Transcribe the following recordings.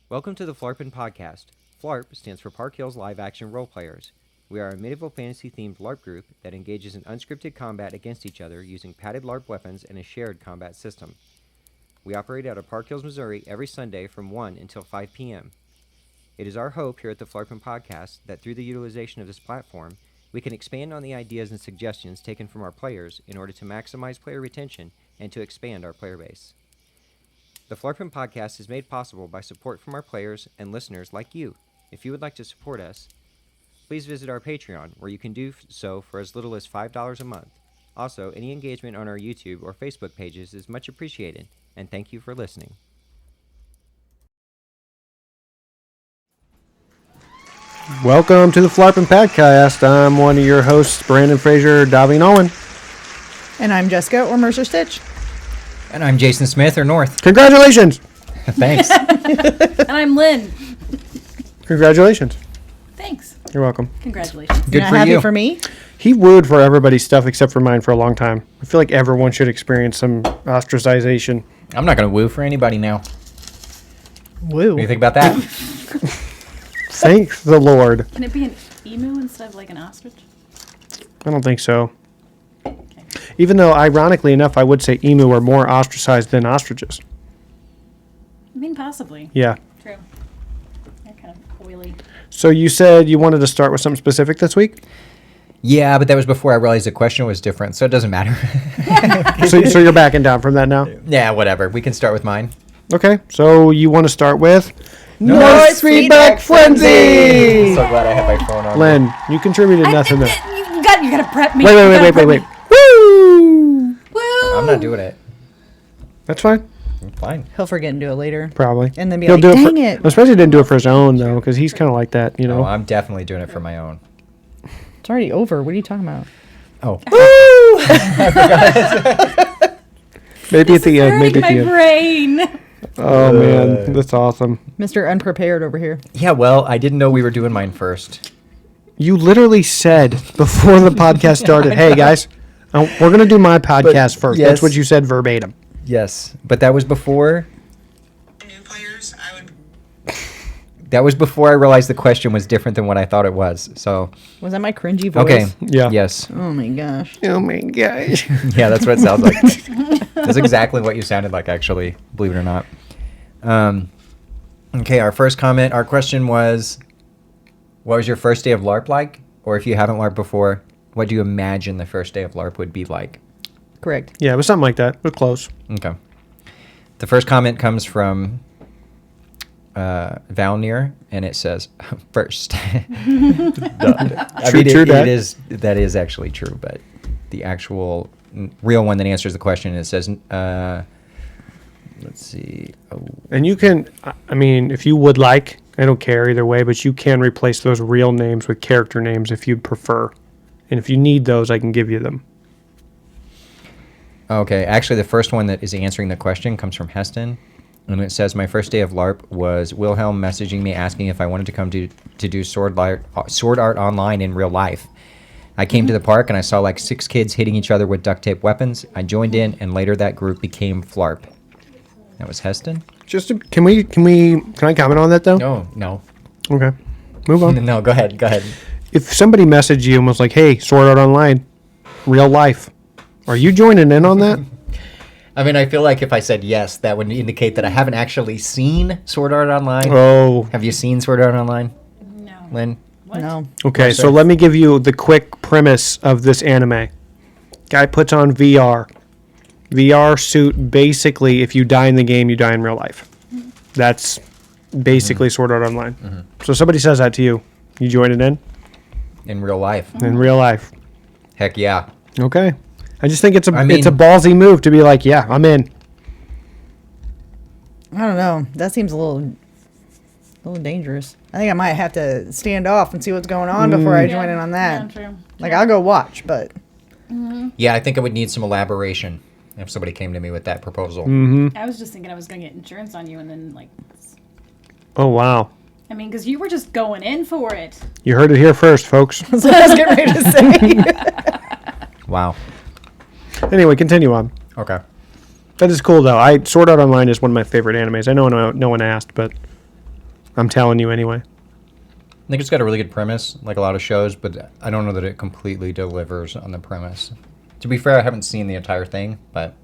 Welcome to the Phlarpin Podcast. Phlarp stands for Park Hills Live Action Role Players. We are a medieval fantasy-themed LARP group that engages in unscripted combat against each other using padded LARP weapons and a shared combat system. We operate out of Park Hills, Missouri every Sunday from 1 until 5 p.m. It is our hope here at the Phlarpin Podcast that through the utilization of this platform, we can expand on the ideas and suggestions taken from our players in order to maximize player retention and to expand our player base. The Phlarpin Podcast is made possible by support from our players and listeners like you. If you would like to support us, please visit our Patreon, where you can do so for as little as $5 a month. Also, any engagement on our YouTube or Facebook pages is much appreciated, and thank you for listening. Welcome to the Phlarpin Podcast. I'm one of your hosts, Brandon Fraser, Daveen Owen. And I'm Jessica, or Mercer Stitch. And I'm Jason Smith, or North. Congratulations! Thanks. And I'm Lynn. Congratulations. Thanks. You're welcome. Congratulations. Good You're not for happy you. for me? He wooed for everybody's stuff except for mine for a long time. I feel like everyone should experience some ostracization. I'm not going to woo for anybody now. Woo. What do you think about that? Thank the Lord. Can it be an emu instead of like an ostrich? I don't think so. Even though, ironically enough, I would say emu are more ostracized than ostriches. I mean, possibly. Yeah. True. They're kind of oily. So you said you wanted to start with something specific this week? Yeah, but that was before I realized the question was different, so it doesn't matter. So you're backing down from that now? Yeah, whatever. We can start with mine. Okay. So you want to start with... North Feedback Frenzy! So glad I have my phone on. Len, you contributed nothing there. You got to prep me. Wait. Woo! Woo! I'm not doing it. That's fine. I'm fine. He'll forget and do it later. Probably. And then be He'll like, do dang it. it. I'm surprised he didn't do it for his own, though, because he's kind of like that, you know? No, I'm definitely doing it for my own. It's already over. What are you talking about? Oh. Maybe at the end. Maybe Hurting at the my end. brain. Oh, man. That's awesome. Mr. Unprepared over here. Yeah, well, I didn't know we were doing mine first. You literally said before the podcast started, hey, guys, we're going to do my podcast first. yes. That's what you said verbatim. Yes, but that was before... New players, That was before I realized the question was different than what I thought it was, so... Was that my cringy voice? Okay. Yeah. Yes. Oh my gosh. Oh, my gosh. Yeah, that's what it sounds like. That's exactly what you sounded like, actually, believe it or not. Okay, our first comment, our question was, what was your first day of LARP like? Or if you haven't LARP before, what do you imagine the first day of LARP would be like? Correct. Yeah, it was something like that. We're close. Okay. The first comment comes from Valnir, and it says, first. I True, mean, true, it Dad. that is actually true, but the actual real one that answers the question, it says, let's see. Oh. And you can, I mean, if you would like, I don't care either way, but you can replace those real names with character names if you'd prefer. And if you need those, I can give you them. Okay, actually, the first one that is answering the question comes from Heston, and it says, my first day of LARP was Wilhelm messaging me asking if I wanted to come to do sword art online in real life. I came to the park, and I saw like 6 kids hitting each other with duct tape weapons. I joined in, and later that group became Phlarp. That was Heston? Can I comment on that, though? No. Okay. Move on. No, go ahead. If somebody messaged you and was like, hey, Sword Art Online, real life, are you joining in on that? I mean, I feel like if I said yes, that would indicate that I haven't actually seen Sword Art Online. Oh. Have you seen Sword Art Online, No. Lynn? What? No. Okay, Mercer. so let me give you the quick premise of this anime. Guy puts on VR. VR suit, basically, if you die in the game, you die in real life. That's basically Sword Art Online. So somebody says that to you. You join it in In real life? in real life. Heck yeah. Okay. I just think it's a I mean- ballsy move to be like, yeah, I'm in. I don't know. That seems a little dangerous. I think I might have to stand off and see what's going on before I join in on that. Yeah, true. Like, I'll go watch, but Yeah, I think it would need some elaboration if somebody came to me with that proposal. I was just thinking I was going to get insurance on you and then, like, Oh, wow. I mean, because you were just going in for it. You heard it here first, folks. that's what I was getting ready to say. Wow. Anyway, continue on. Okay. That is cool, though. Sword Art Online is one of my favorite animes. I know no one asked, but I'm telling you anyway. I think it's got a really good premise, like a lot of shows, but I don't know that it completely delivers on the premise. To be fair, I haven't seen the entire thing, but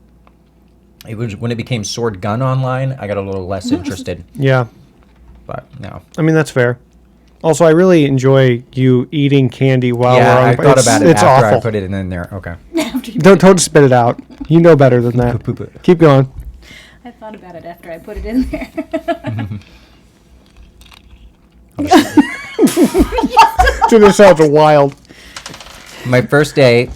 it was when it became Sword Gun Online, I got a little less interested. Yeah. But no. I mean, that's fair. Also, I really enjoy you eating candy while Yeah, we're on I thought about it It's after awful. I put it in there. Okay. Don't spit it out. You know better than that. Poop it. Keep going. I thought about it after I put it in there. Dude, this sounds wild. My first day,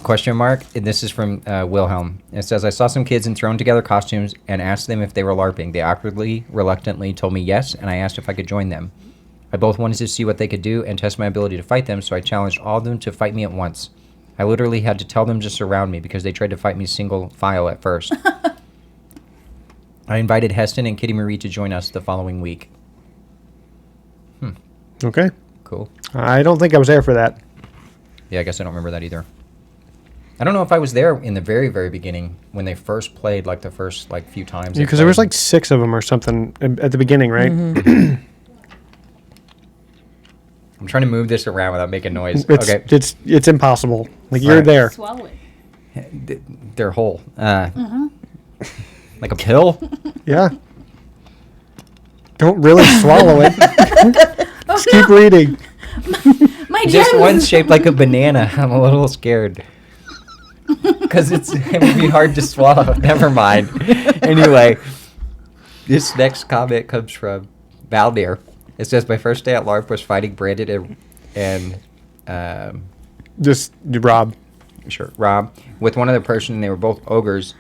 question mark, and this is from Wilhelm. It says, I saw some kids in thrown together costumes and asked them if they were LARPing. They awkwardly, reluctantly told me yes, and I asked if I could join them. I both wanted to see what they could do and test my ability to fight them, so I challenged all of them to fight me at once. I literally had to tell them to surround me because they tried to fight me single file at first. I invited Heston and Kitty Marie to join us the following week. Okay. Cool. I don't think I was there for that. Yeah, I guess I don't remember that either. I don't know if I was there in the very, very beginning when they first played, like the first few times. they Because there was played. like 6 of them or something at the beginning, right? Mm-hmm. I'm trying to move this around without making noise. It's Okay. it's impossible. Like you're Alright. there. Swallow it. They're whole. Like a pill? Yeah. Don't really swallow it. Just keep reading. My Just gems! one's shaped like a banana. I'm a little scared. Because it would be hard to swallow. Never mind. Anyway, this next comment comes from Valdir. It says, my first day at LARP was fighting Brandon and Just Rob. Rob with one other person, and they were both ogres.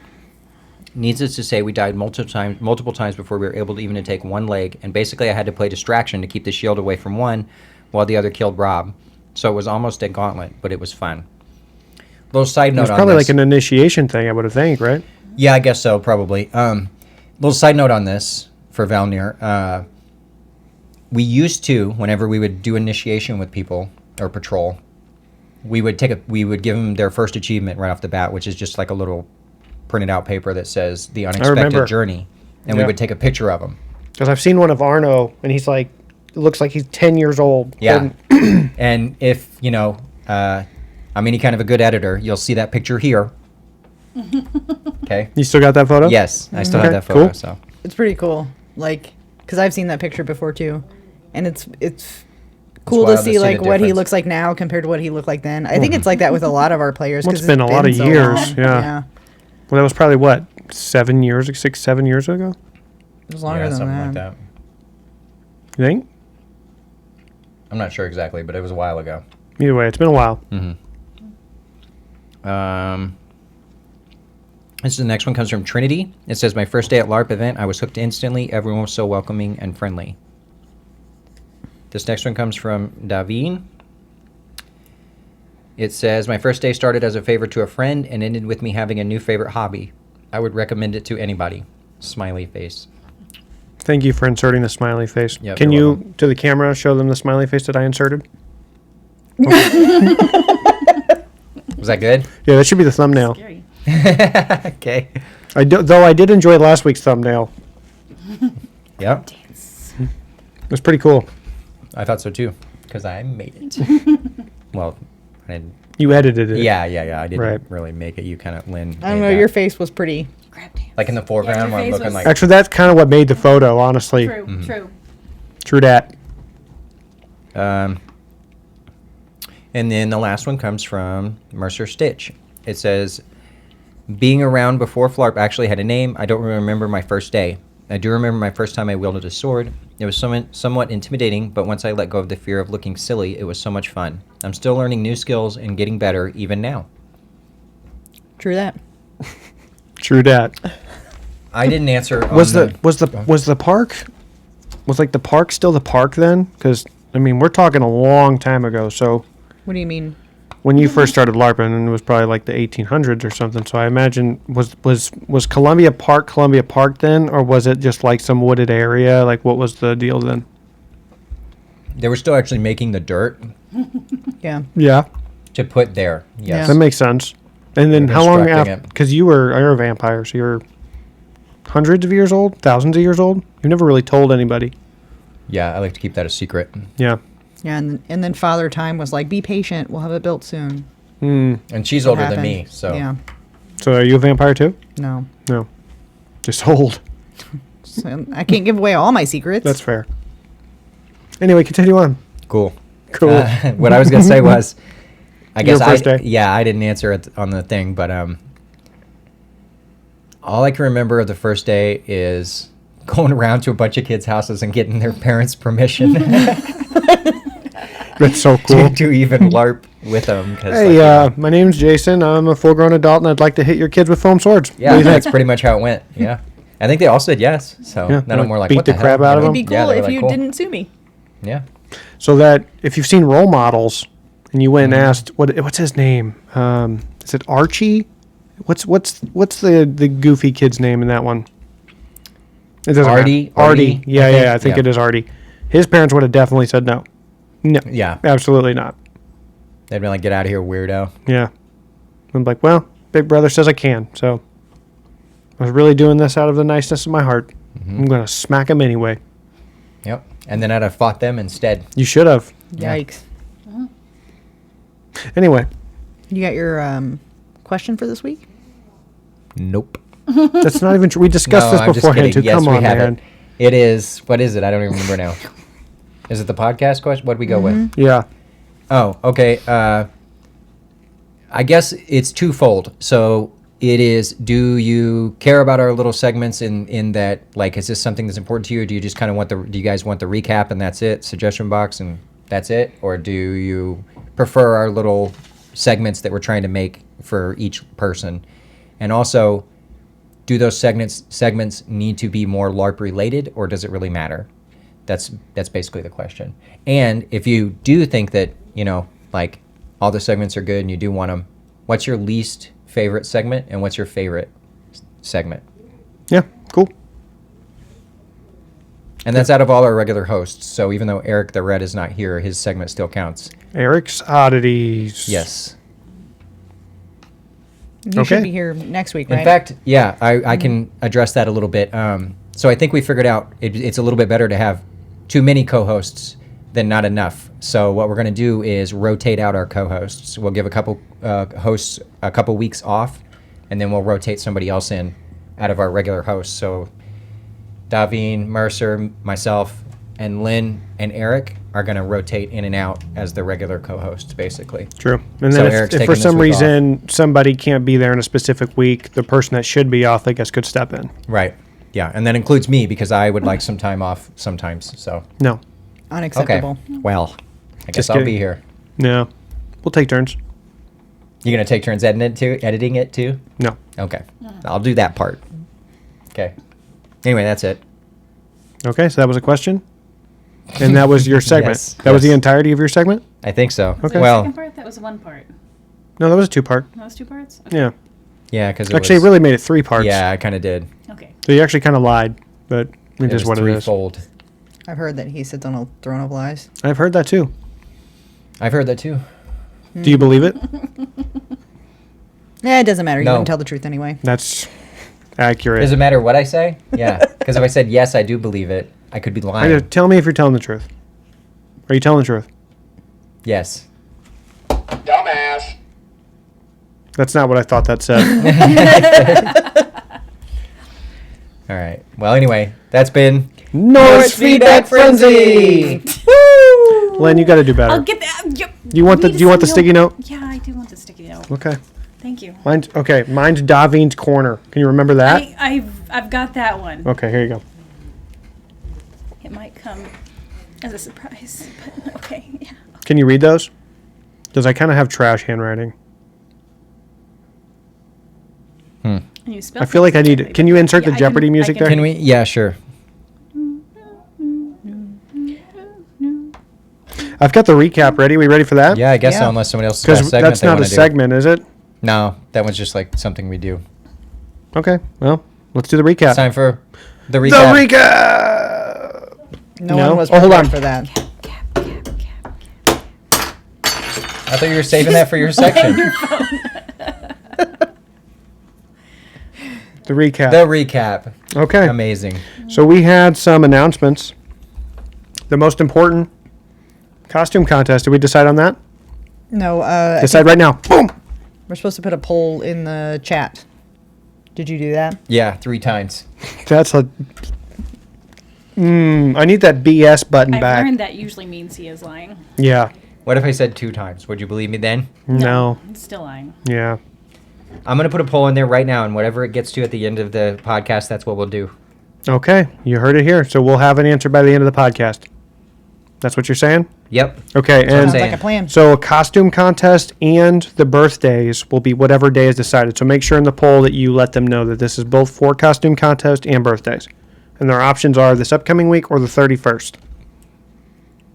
Needless to say, we died multiple times before we were able to even take one leg, and basically I had to play distraction to keep the shield away from one while the other killed Rob. So it was almost a gauntlet, but it was fun. Little side It note was on probably this. like an initiation thing, I would have think, right? Yeah, I guess so, probably. Little side note on this for Valnir. We used to, whenever we would do initiation with people or patrol, we would give them their first achievement right off the bat, which is just like a little printed out paper that says the remember. unexpected journey, and we Yeah. would take a picture of them. Because I've seen one of Arno, and he's like, it looks like he's 10 years old. Yeah, And and if I'm any kind of a good editor, you'll see that picture here. Okay. you still got that photo? Yes, I still have Okay, that photo. cool. So It's pretty cool. Like, because I've seen that picture before too, and it's cool to wild to see see like the what he difference. looks like now compared to what he looked like then. I think it's like that with a lot of our players. Well, 'cause it's been a lot of so years, long. yeah. Well, that was probably what, 7 years ago? It was longer yeah, than something that. like that. You think? I'm not sure exactly, but it was a while ago. Either way, it's been a while. This is the next one comes from Trinity. It says, my first day at LARP event, I was hooked instantly. Everyone was so welcoming and friendly. This next one comes from Daveen. It says, my first day started as a favor to a friend and ended with me having a new favorite hobby. I would recommend it to anybody. Smiley face. Thank you for inserting the smiley face. Yep, Can you're you, welcome. to the camera, show them the smiley face that I inserted? Was that good? Yeah, that should be the thumbnail. Scary. Okay. Though I did enjoy last week's thumbnail. Yep. It was pretty cool. I thought so too, because I made it. Well, I didn't. You edited it. Yeah. I didn't Right. really make it. You kind of, Lynn. I don't made know. that. Your face was pretty. Grab dance. Like in the foreground your where I'm face looking was- like. Actually, that's kind of what made the photo, honestly. True, true. True that. And then the last one comes from Mercer Stitch. It says, being around before Phlarp actually had a name, I don't remember my first day. I do remember my first time I wielded a sword. It was somewhat intimidating, but once I let go of the fear of looking silly, it was so much fun. I'm still learning new skills and getting better even now. True that. True that. I didn't answer. Was the park like the park still the park then? Because I mean, we're talking a long time ago. So What do you mean? when you first started LARPing, and it was probably like the 1800s or something. So I imagine was Columbia Park then, or was it just like some wooded area? Like what was the deal then? They were still actually making the dirt Yeah. Yeah, to put there. Yes. that makes sense. And then We're how long constructing after? it. Because you're a vampire, so you're hundreds of years old, thousands of years old. You've never really told anybody. Yeah, I like to keep that a secret. Yeah. Yeah, and then Father Time was like, "Be patient, we'll have it built soon." And she's It older than happened. me, so Yeah, So are you a vampire too? no, No. Just old. so I can't give away all my secrets. That's fair. Anyway, continue on. cool. Cool. What I was gonna say was, I Your guess first day? yeah, I didn't answer it on the thing, but all I can remember of the first day is going around to a bunch of kids' houses and getting their parents' permission That's so cool. to even LARP with them. Hey, my name's Jason. I'm a full-grown adult, and I'd like to hit your kids with foam swords. yeah, What do you that's think? pretty much how it went. Yeah, I think they all said yes. So Yeah, none of them were like, beat "What the the crap hell?" out of You know? them. It'd be Yeah, cool they were if like, you "Cool." didn't sue me. Yeah. So that if you've seen role models, and you went and asked, what's his name? Is it Archie? What's the goofy kid's name in that one? It doesn't Artie? matter. Artie. Yeah, I think Yeah. it is Artie. His parents would have definitely said no. No. Yeah. Absolutely not. They'd be like, "Get out of here, weirdo." Yeah. I'm like, well, Big Brother says I can, so I was really doing this out of the niceness of my heart. I'm going to smack him anyway. Yep. And then I'd have fought them instead. You should have. Yeah. Yikes! Anyway, You got your question for this week? Nope. that's not even true. We discussed this I'm just beforehand, too. kidding. Yes, Come we on, have man. it. It is. What is it? I don't even remember now. Is it the podcast question? What did we go with? Yeah. Oh, okay. I guess it's twofold. So it is, do you care about our little segments in that, like, is this something that's important to you, or do you just kind of do you guys want the recap and that's it, suggestion box and that's it? Or do you prefer our little segments that we're trying to make for each person? And also, do those segments need to be more LARP related, or does it really matter? That's basically the question. And if you do think that, like, all the segments are good and you do want them, what's your least favorite segment and what's your favorite segment? Yeah, cool. And that's out of all our regular hosts. So even though Eric the Red is not here, his segment still counts. Eric's Oddities. Yes. You should Okay. be here next week, right? In fact, yeah, I can address that a little bit. So I think we figured out it's a little bit better to have too many co-hosts than not enough. So what we're going to do is rotate out our co-hosts. We'll give a couple hosts a couple weeks off, and then we'll rotate somebody else in out of our regular hosts. So Daveen, Mercer, myself, and Lynn and Eric are going to rotate in and out as the regular co-hosts, basically. True. And So then Eric's if taking for this some week off. reason somebody can't be there in a specific week, the person that should be off, I guess, could step in. Right. Yeah, and that includes me because I would like some time off sometimes. So No. okay. Unacceptable. Well, I guess Just I'll kidding. be here. No. We'll take turns. You gonna take turns editing it too? No. Okay, I'll do that part. Okay. Anyway, that's it. Okay, so that was a question? And that was your segment? Yes, That was the yes. entirety of your segment? I think so. Okay. Was that Well, the second part? That was one part. No, that was a two-part. That was two parts? Yeah. yeah, because Actually, it really made it three parts. Yeah, I kind of did. Okay. So you actually kind of lied, but it It is was what it is. threefold. I've heard that he sits on a throne of lies. I've heard that too. I've heard that too. Do you believe it? Yeah, it doesn't matter. You No. wouldn't tell the truth anyway. That's accurate. Does it matter what I say? Yeah, because if I said yes, I do believe it. I could be lying. Tell me if you're telling the truth. Are you telling the truth? Yes. Dumbass. That's not what I thought that said. All right. Well, anyway, that's been Norse Feedback Frenzy! Woo! Len, you got to do better. I'll get that. Yep. You want the- Need do you want the some sticky note? Yeah, I do want the sticky note. Okay. Thank you. Mine's Daveen's Corner. Can you remember that? I've got that one. Okay, here you go. It might come as a surprise, but okay. Yeah. Can you read those? Because I kind of have trash handwriting. And you spell I feel like I things need. correctly, Can but you insert yeah, the I Jeopardy can- music I there? Can we? Yeah, sure. I've got the recap ready. We ready for that? Yeah, I guess so. Yeah. Unless somebody else has got a Because segment that's they not wanna a do. segment, is it? No, that was just like something we do. Okay. Well, let's do the recap. It's time for the The recap. recap. No, No? one was Oh, hold prepared on. for that. I thought you were saving that for your section. The recap. The recap. Okay. Amazing. So we had some announcements the most important costume contest. Did we decide on that? No, Decide right now. Boom. we're supposed to put a poll in the chat. Did you do that? Yeah, 3 times. That's a. I need that BS button I've back. learned that usually means he is lying. Yeah. What if I said 2 times? Would you believe me then? No. He's still lying. Yeah. I'm going to put a poll in there right now, and whatever it gets to at the end of the podcast, that's what we'll do. Okay. You heard it here. So we'll have an answer by the end of the podcast. That's what you're saying? Yep. Okay. I'm And Sounds saying. like a plan. so a costume contest and the birthdays will be whatever day is decided. So make sure in the poll that you let them know that this is both for costume contest and birthdays. And their options are this upcoming week or the 31st.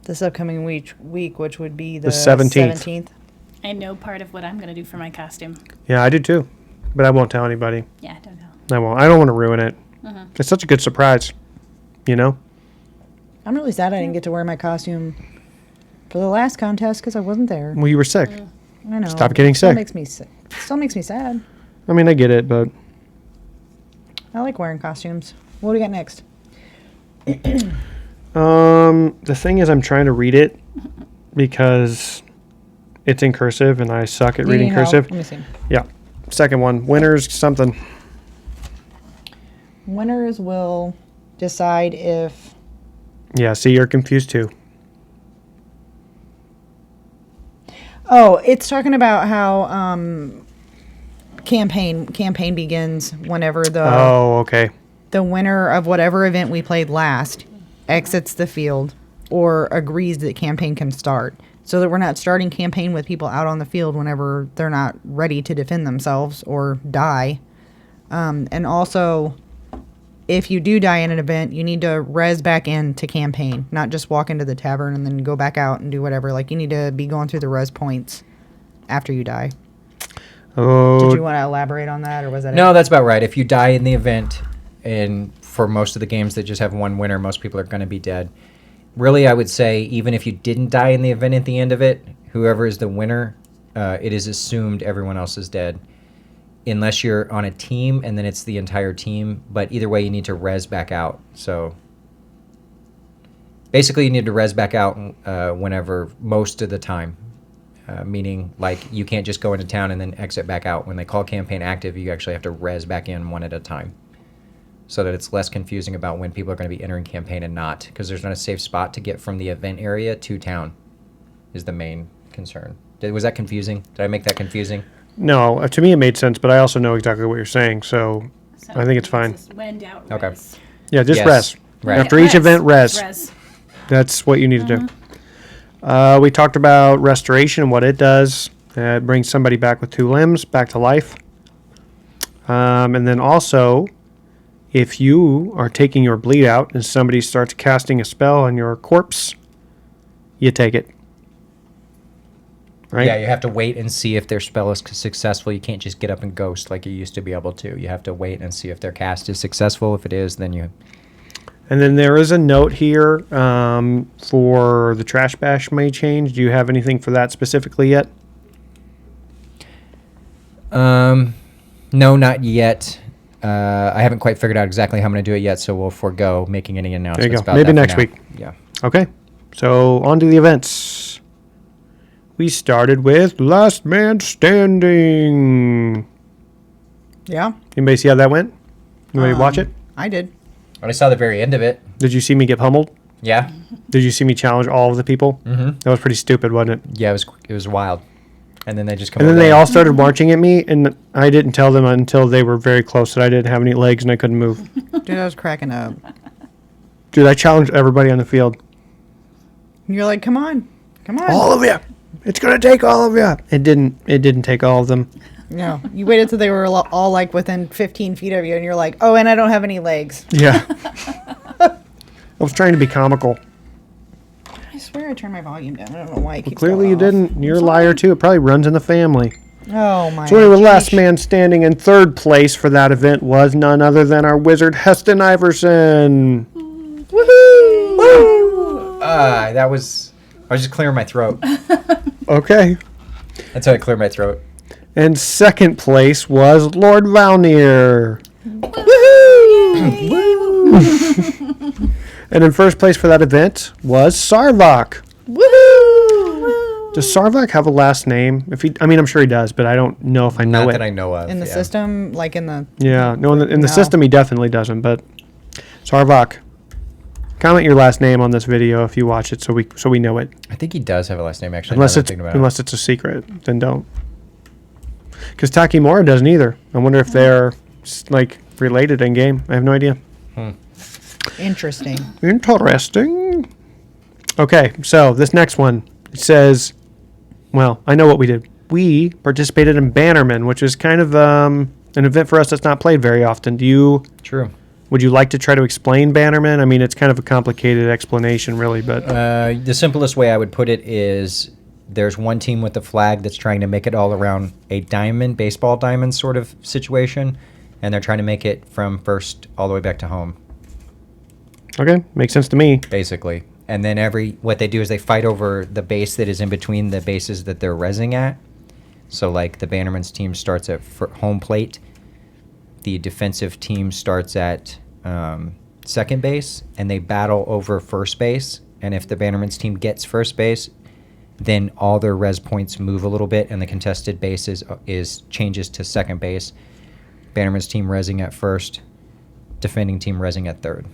This upcoming week, which would be the 17th. 17th. I know part of what I'm going to do for my costume. Yeah, I do too. But I won't tell anybody. Yeah, don't know. I won't. I don't want to ruin it. It's such a good surprise. You know? I'm really sad I didn't get to wear my costume for the last contest because I wasn't there. Well, you were sick. I know. Stop getting Still sick. makes me sick. Still makes me sad. I mean, I get it, but I like wearing costumes. What do we got next? the thing is, I'm trying to read it because it's in cursive and I suck at Do you reading need help? cursive. Let me see. Yeah. Second one, winners something. Winners will decide if Yeah, see, you're confused too. Oh, it's talking about how campaign begins whenever Oh, okay. the winner of whatever event we played last exits the field or agrees that campaign can start. So that we're not starting campaign with people out on the field whenever they're not ready to defend themselves or die. And also, if you do die in an event, you need to res back into campaign, not just walk into the tavern and then go back out and do whatever. Like, you need to be going through the res points after you die. Oh, Did you want to elaborate on that, or was that No, it? that's about right. If you die in the event, and for most of the games that just have one winner, most people are going to be dead. Really, I would say even if you didn't die in the event at the end of it, whoever is the winner, it is assumed everyone else is dead. Unless you're on a team, and then it's the entire team. But either way, you need to res back out. So basically, you need to res back out whenever, most of the time. Meaning, like, you can't just go into town and then exit back out. When they call campaign active, you actually have to res back in one at a time. So that it's less confusing about when people are going to be entering campaign and not. Because there's not a safe spot to get from the event area to town is the main concern. Was that confusing? Did I make that confusing? no. To me, it made sense, but I also know exactly what you're saying. So, So I think it's fine. just when in doubt, Okay. res. yeah, just Yes. res. Right. After each event, res. Res. That's what you need to do. We talked about restoration and what it does. It brings somebody back with 2 limbs back to life. And then also, if you are taking your bleed out and somebody starts casting a spell on your corpse, you take it. Right? Yeah, you have to wait and see if their spell is successful. You can't just get up and ghost like you used to be able to. You have to wait and see if their cast is successful. If it is, then you... And then there is a note here for the trash bash may change. Do you have anything for that specifically yet? No, not yet. I haven't quite figured out exactly how I'm going to do it yet, so we'll forego making any announcements go. about Maybe that for next now. week. Yeah. Okay. So on to the events. We started with Last Man Standing. Yeah, Anybody see how that went? Anybody watch it? I did. I saw the very end of it. Did you see me get pummeled? Yeah. Did you see me challenge all of the people? Mm-hmm. That was pretty stupid, wasn't it? Yeah, it was wild. And then they just come And then over they there. all started marching at me, and I didn't tell them until they were very close that I didn't have any legs and I couldn't move. Dude, I was cracking up. Dude, I challenged everybody on the field. And you're like, come on. All of you. It's gonna take all of you. It didn't take all of them. No, you waited till they were all like within 15 feet of you, and you're like, oh, and I don't have any legs. Yeah. I was trying to be comical. I swear I turned my volume down. I don't know why it keeps Clearly you going off. didn't. You're a liar too. It probably runs in the family. Oh my. So anyway, gosh. last man standing in third place for that event was none other than our wizard Heston Iverson. I was just clearing my throat. Okay. That's how I clear my throat. And second place was Lord Valnir. And in first place for that event was Sarvok. Woohoo! Does Sarvok have a last name? I'm sure he does, but I don't know if I know Not it. that I know of. In the yeah. system, like in the. Yeah, no, in the No. system he definitely doesn't. But Sarvok, comment your last name on this video if you watch it, so we know it. I think he does have a last name, actually. Unless now that I'm it's thinking about it. a secret, then don't. Because Takimura doesn't either. I wonder if they're like related in game. I have no idea. Interesting. Interesting. Okay, so this next one, it says, well, I know what we did. We participated in Bannerman, which is kind of an event for us that's not played very often. True. Would you like to try to explain Bannerman? I mean, it's kind of a complicated explanation, really, but The simplest way I would put it is there's one team with the flag that's trying to make it all around a diamond, baseball diamond sort of situation, and they're trying to make it from first all the way back to home, okay, makes sense to me. basically. And then what they do is they fight over the base that is in between the bases that they're rezzing at. So like the Bannerman's team starts at home plate, the defensive team starts at second base, and they battle over first base. And if the Bannerman's team gets first base, then all their res points move a little bit, and the contested base is changes to second base. Bannerman's team rezzing at first, defending team rezzing at third.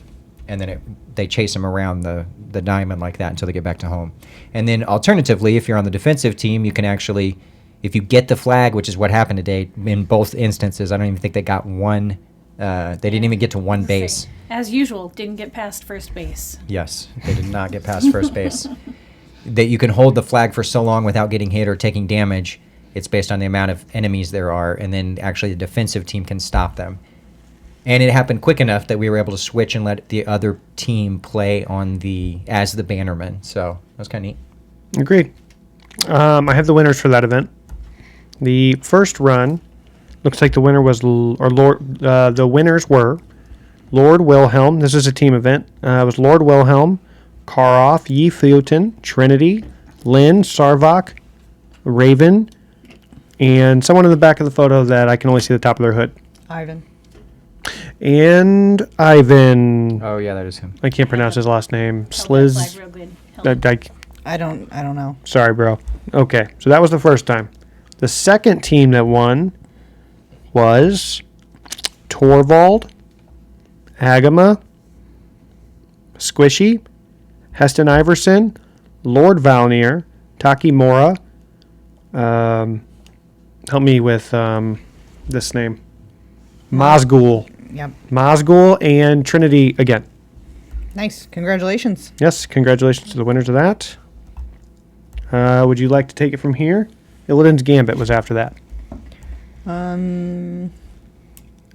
And then they chase them around the diamond like that until they get back to home. And then alternatively, if you're on the defensive team, you can actually, if you get the flag, which is what happened today in both instances, I don't even think they got one, they didn't even get to one base. As usual, didn't get past first base. Yes, they did not get past first base. That you can hold the flag for so long without getting hit or taking damage. It's based on the amount of enemies there are, and then actually the defensive team can stop them. And it happened quick enough that we were able to switch and let the other team play as the Bannerman. So that was kind of neat. Agreed. I have the winners for that event. The first run looks like the winner was the winners were Lord Wilhelm. This is a team event. It was Lord Wilhelm, Karoff, Yifuten, Trinity, Lynn, Sarvok, Raven, and someone in the back of the photo that I can only see the top of their hood. Ivan. And Ivan. Oh yeah, that is him. I can't pronounce his last name. Held that flag Sliz. real good. Held I I don't know. Sorry, bro. Okay, so that was the first time. The second team that won was Torvald, Agama, Squishy, Heston Iverson, Lord Valnier, Takimura. Help me with this name. Mazgul. Yep. Mazgul and Trinity again. Nice. Congratulations. Yes, congratulations to the winners of that. Would you like to take it from here? Illidan's Gambit was after that.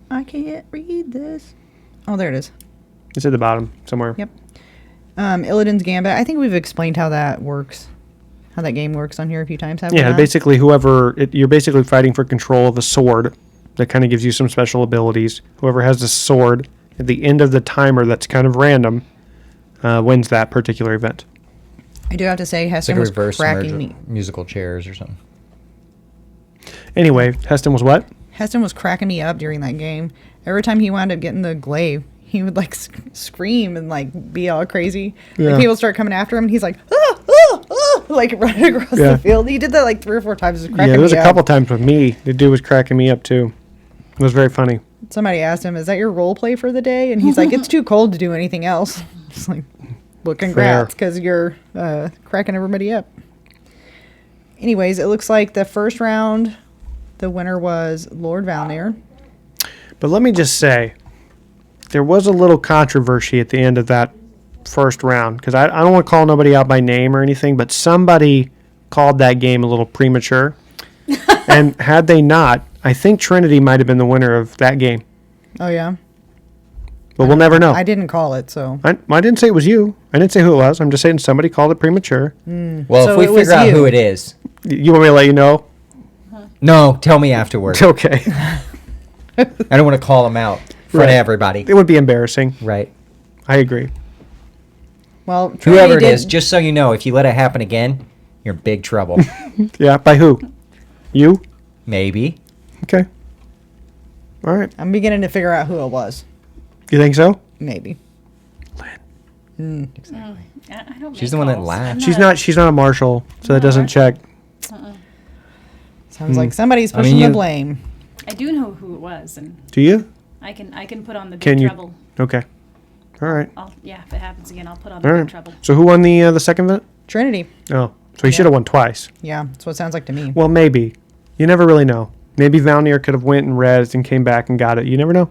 I can't read this. Oh, there it is. It's at the bottom somewhere. Yep. Illidan's Gambit. I think we've explained how that works, how that game works on here a few times. Have we Yeah, not? basically you're basically fighting for control of a sword that kind of gives you some special abilities. Whoever has the sword at the end of the timer that's kind of random wins that particular event. I do have to say, It's like Heston a was reverse cracking me. musical chairs or something. Anyway, Heston was what? Heston was cracking me up during that game. Every time he wound up getting the glaive, he would like scream and like be all crazy. Yeah. Like, people start coming after him, and he's like, ah, ah, ah, like running across Yeah. the field. He did that like 3 or 4 times. It was cracking Yeah, there was me a up. couple times with me. The dude was cracking me up too. It was very funny. Somebody asked him, "Is that your role play for the day?" And he's like, "It's too cold to do anything else." It's like, well, congrats, because you're cracking everybody up. Anyways, it looks like the first round, the winner was Lord Valnier. But let me just say, there was a little controversy at the end of that first round, because I don't want to call nobody out by name or anything, but somebody called that game a little premature. And had they not, I think Trinity might have been the winner of that game. Oh yeah, But we'll never know. I didn't call it, so I didn't say it was you. I didn't say who it was. I'm just saying somebody called it premature. Well, So if we it was figure out you. who it is, You want me to let you know? no, tell me afterwards. Okay. I don't want to call him out in front of everybody. It would be embarrassing. Right. I agree. well, Whoever Trinity it did- is, just so you know, if you let it happen again, you're in big trouble. Yeah, by who? You? Maybe. Okay. All right. I'm beginning to figure out who it was. You think so? Maybe. Exactly. I don't. She's make the one that calls. laughed. I'm She's not. She's not a marshal, so that doesn't check. Sounds like somebody's I mean, pushing you- the blame. I do know who it was, and Do you? I can put on the Can big you? trouble. Okay. All right. If it happens again, I'll put on All the right. big trouble. So who won the second event? Trinity. Oh, so he should have won twice. Yeah, that's what it sounds like to me. Well, maybe. You never really know. Maybe Valnier could have went and rezzed and came back and got it. You never know.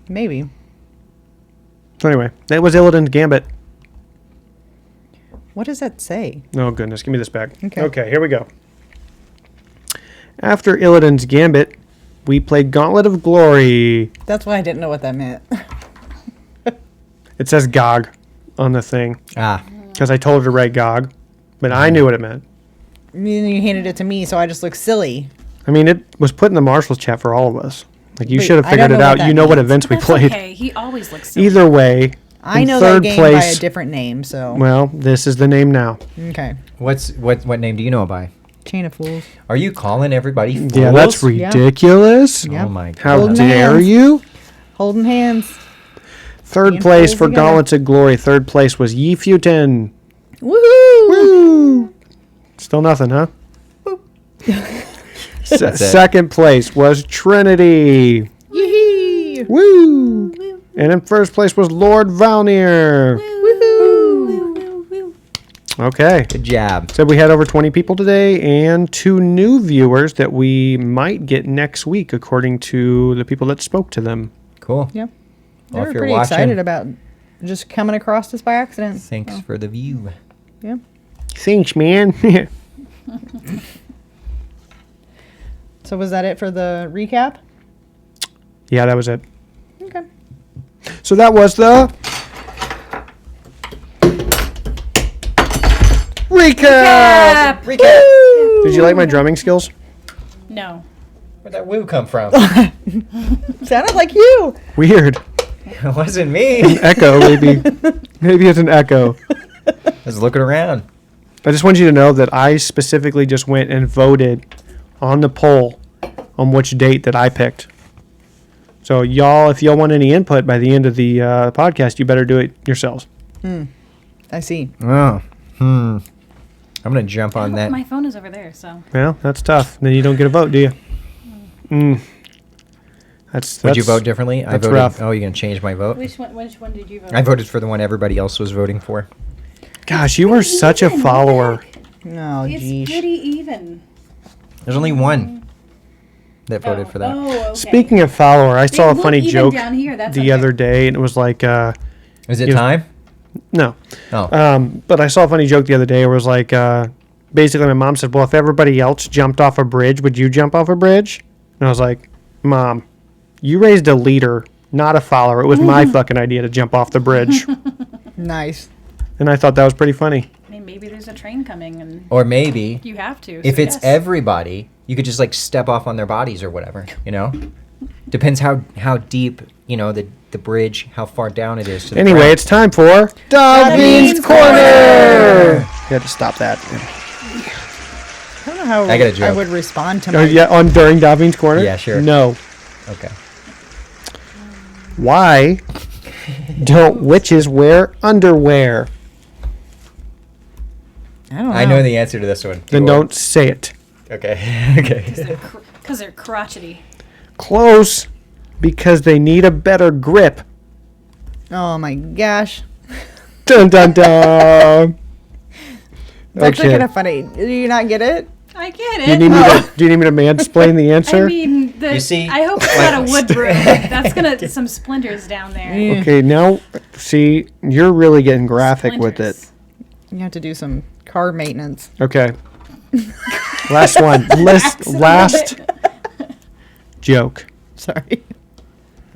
Maybe. So anyway, that was Illidan's Gambit. What does that say? Oh, goodness. Give me this back. Okay. Okay, here we go. After Illidan's Gambit, we played Gauntlet of Glory. That's why I didn't know what that meant. It says GOG on the thing Ah, because I told her to write GOG, but I knew what it meant. You handed it to me, so I just look silly. I mean, it was put in the Marshall's chat for all of us. Like, you Wait, should have I don't figured it know what out. that You know what means. events we That's played. okay. He always looks silly. Either way, I in know that third game by a place. different name, so. Well, this is the name now. Okay. what name do you know it by? Chain of Fools. Are you calling everybody fools? Yeah, that's ridiculous. Yeah. Oh my How Holding dare hands. you? Holding hands. Third Being place fools for together. Gauntlets of Glory. Third place was Yi Futen. Woohoo! Woo! Still nothing, huh? That's it. Second place was Trinity. Yee! Woo! And in first place was Lord Valnier. Okay. Good job. Said we had over 20 people today and 2 new viewers that we might get next week, according to the people that spoke to them. Cool. Yep. They Well, if were you're pretty watching, excited about just coming across this by accident. thanks for the view. Yeah. Thanks, man. So was that it for the recap? Yeah, that was it. Okay. So that was the recap. Did you like my drumming skills? No. Where'd that woo come from? Sounded like you. Weird. It wasn't me. Echo, maybe. Maybe it's an echo. I was looking around. I just want you to know that I specifically just went and voted on the poll on which date that I picked. So y'all, if y'all want any input by the end of the podcast, you better do it yourselves. I see. Oh. I'm gonna jump on that. My phone is over there, so. Well, that's tough. Then you don't get a vote, do you? Would you vote differently? I that's voted. rough. Oh, you're gonna change my vote? Which one did you vote? I voted for the one everybody else was voting for. Gosh, you were such a even. follower. No, It's geesh. pretty even. There's only one that voted for that. Oh, okay. Speaking of follower, I saw a look funny even joke down here, that's the okay. other day, and it was like, Is it you know- time? no. Oh. But I saw a funny joke the other day. It was like, basically, my mom said, "Well, if everybody else jumped off a bridge, would you jump off a bridge?" And I was like, "Mom, you raised a leader, not a follower. It was my fucking idea to jump off the bridge." Nice. And I thought that was pretty funny. I mean, maybe there's a train coming and Or maybe you have to. if so it's yes. everybody, you could just like step off on their bodies or whatever. You know, depends how deep the bridge, how far down it is. To the Anyway, ground. it's time for Daveen's Daveen's Corner. You had to stop that. I don't know how I got a joke. would respond to Oh, my. yeah, on during Daveen's Corner? Yeah, sure. No. Okay. Why don't witches wear underwear? I don't know. I know the answer to this one. Then You don't say it. Okay. Okay. Because they're crotchety. Close, because they need a better grip. Oh my gosh. Dun dun dun. It's actually Okay. kind of funny. Do you not get it? I get Do you it. need me to, do you need me to mansplain the answer? I mean, You see? I hope it's not a wood broom. That's gonna some splinters down there. Okay, now, see, you're really getting graphic with it. Splinters. You have to do some car maintenance. Okay. Last one. Last joke. Sorry.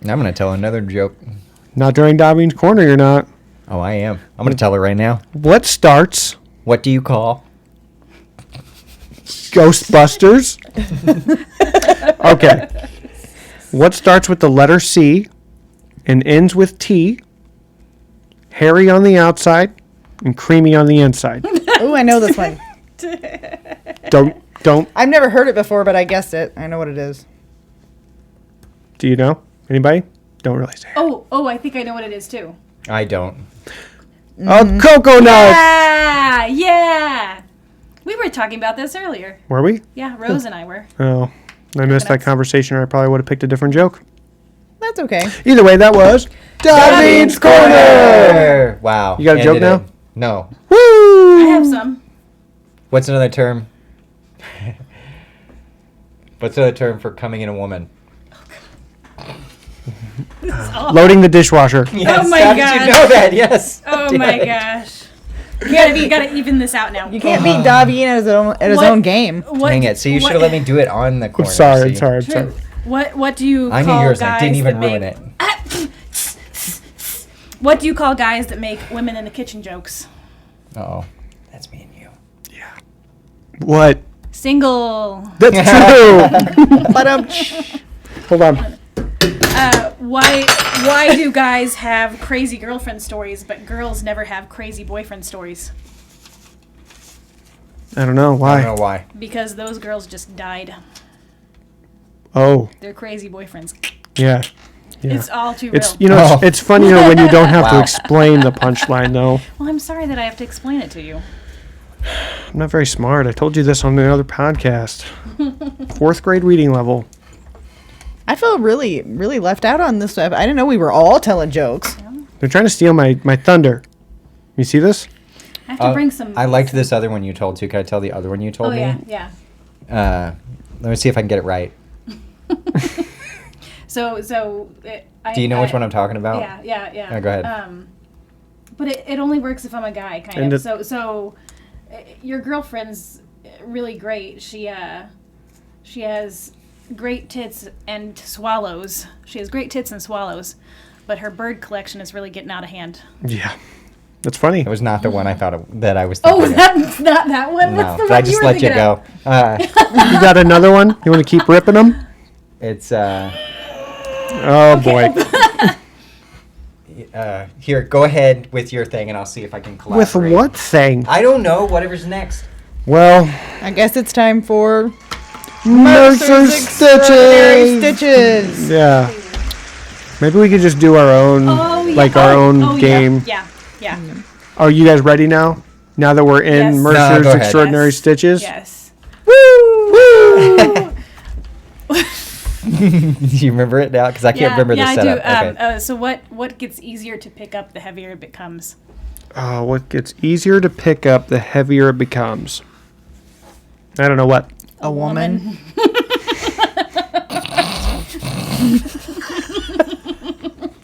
I'm gonna tell another joke. Not during Daveen's Corner, you're not. Oh, I am. I'm gonna tell it right now. What starts What do you call? Ghostbusters? Okay. What starts with the letter C and ends with T, hairy on the outside and creamy on the inside? Oh, I know this one. Don't. I've never heard it before, but I guessed it. I know what it is. Do you know? Anybody? Don't really say. Oh, I think I know what it is too. I don't. A coconut. Yeah. We were talking about this earlier. Were we? Yeah, Rose and I were. Oh, I missed that conversation, or I probably would have picked a different joke. That's okay. Either way, that was Daveen's Corner. Wow. You got a joke ended now? it. No. Woo! I have some. What's another term? What's another term for coming in a woman? Loading the dishwasher. Yes. my How did gosh. you know that? Yes. Oh Damn my it. gosh. You gotta even this out now. You can't beat Daveen at his What- own game. What, Dang it. So you what- should have let me do it on the corner. I'm sorry. see? I'm sorry. True. What do you I call knew yours. guys I didn't even that ruin make, it. What do you call guys that make women in the kitchen jokes? Oh, that's me and you. What? Single. That's true. But Hold on. Why do guys have crazy girlfriend stories, but girls never have crazy boyfriend stories? I don't know I why. don't know why. Because those girls just died. Oh, They're crazy boyfriends. yeah. Yeah. It's all too real. It's it's, Oh. it's funnier when you don't have to Wow. explain the punchline though. Well, I'm sorry that I have to explain it to you. I'm not very smart. I told you this on another podcast. 4th grade reading level. I feel really, really left out on this stuff. I didn't know we were all telling jokes. They're trying to steal my thunder. You see this? I have to bring some. I liked this other one you told too. Can I tell the other one you told Oh me? yeah, yeah. Let me see if I can get it right. So Do you know which one I'm talking about? Yeah. Yeah, go ahead. But it only works if I'm a guy, kind And of. So your girlfriend's really great. She has great tits and swallows. She has great tits and swallows, but her bird collection is really getting out of hand. Yeah. That's funny. It was not the one I thought that I was Oh, thinking. that's not that one. No, What's the but I one you just were let you thinking of? go. You got another one? You want to keep ripping them? It's Oh boy. here. Go ahead with your thing, and I'll see if I can collaborate. With what thing? I don't know. Whatever's next. Well, I guess it's time for Mercer Extraordinary Stitches. Stitches. Yeah. Maybe we could just do our own, Oh, yeah. like our own Oh, game. Yeah. Are you guys ready now? Now that we're in Yes. Mercer's No, go ahead. Extraordinary Yes. Stitches? Yes. Woo! Do you remember it now? Because I can't remember the I setup. do. Okay. So what gets easier to pick up the heavier it becomes? What gets easier to pick up the heavier it becomes? I don't know what. A woman.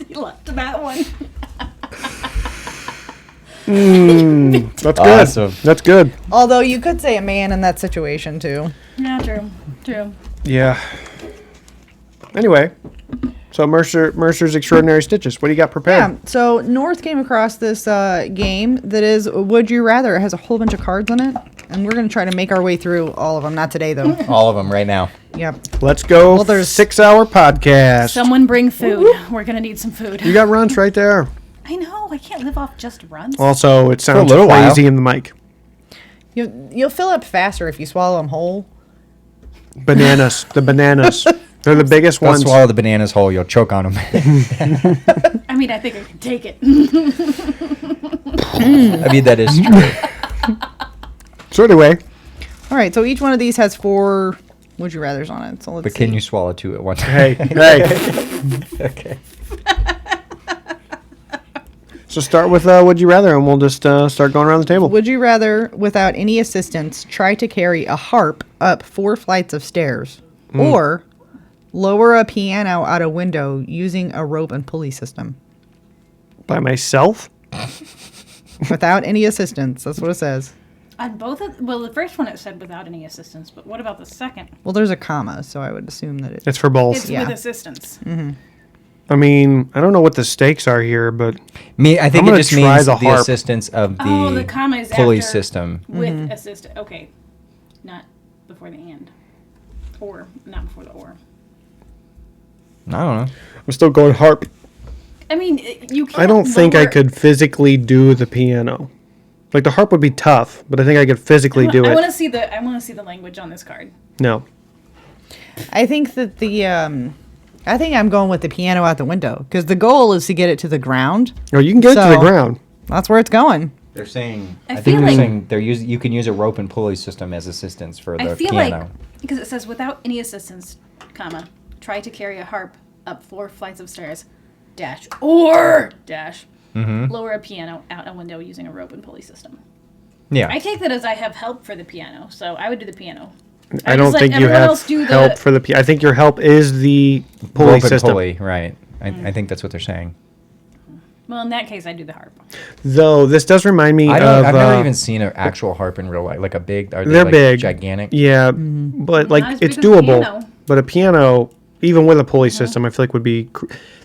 He left that one. That's good. Awesome. That's good. Although you could say a man in that situation too. Yeah, true. Yeah. Anyway, so Mercer's Extraordinary Stitches. What do you got Yeah. prepared? So North came across this game that is Would You Rather. It has a whole bunch of cards on it, and we're gonna try to make our way through all of them. Not today though. All of them right now. Yep. Let's go. Well, there's- 6-hour podcast. Someone bring food. We're gonna need some food. You got runs right there. I know. I can't live off just runs. Also, it sounds little while. crazy in the mic. You'll fill up faster if you swallow them whole. Bananas. The bananas. They're the biggest Don't ones. swallow the bananas whole. You'll choke on them. I mean, I think I can take it. I mean, that is true. So anyway, All right. So each one of these has 4 Would You Rathers on it. So let's But see. can you swallow 2 at one time? hey. Okay. So start with Would You Rather, and we'll just start going around the table. Would you rather, without any assistance, try to carry a harp up 4 flights of stairs, or lower a piano out a window using a rope and pulley system? By myself? Without any assistance. That's what it says. On both of the first one it said without any assistance, but what about the second? Well, there's a comma, so I would assume that it. It's for both. It's Yeah. with assistance. I mean, I don't know what the stakes are here, but I think I'm it gonna just try means the the harp. assistance of the, Oh, the comma is pulley after system. with assistance. Okay, not before the and, or not before the or. I don't know. I'm still going harp. I mean, you can't. I don't think I lower- could physically do the piano. Like the harp would be tough, but I think I could physically do I want it. to see the. I want to see the language on this card. No. I think that I think I'm going with the piano out the window because the goal is to get it to the ground. No, you can get it to the So- ground. That's where it's going. They're saying. I I feel think they're like- saying you can use a rope and pulley system as assistance for the I feel piano. like because it says without any assistance, comma, try to carry a harp up 4 flights of stairs, dash or dash lower a piano out a window using a rope and pulley system. Yeah. I take that as I have help for the piano, so I would do the piano. I don't just let think you everyone have else do help the- for the. I think your help is the pulley rope and system. pulley, right? I think that's what they're saying. Well, in that case, I do the harp. Though this does remind me of. I've never even seen an actual harp in real life, like a big. Are they They're like big, gigantic? Yeah, but Not like as it's big as a doable. piano. But a piano, even with a pulley system, I feel like would be.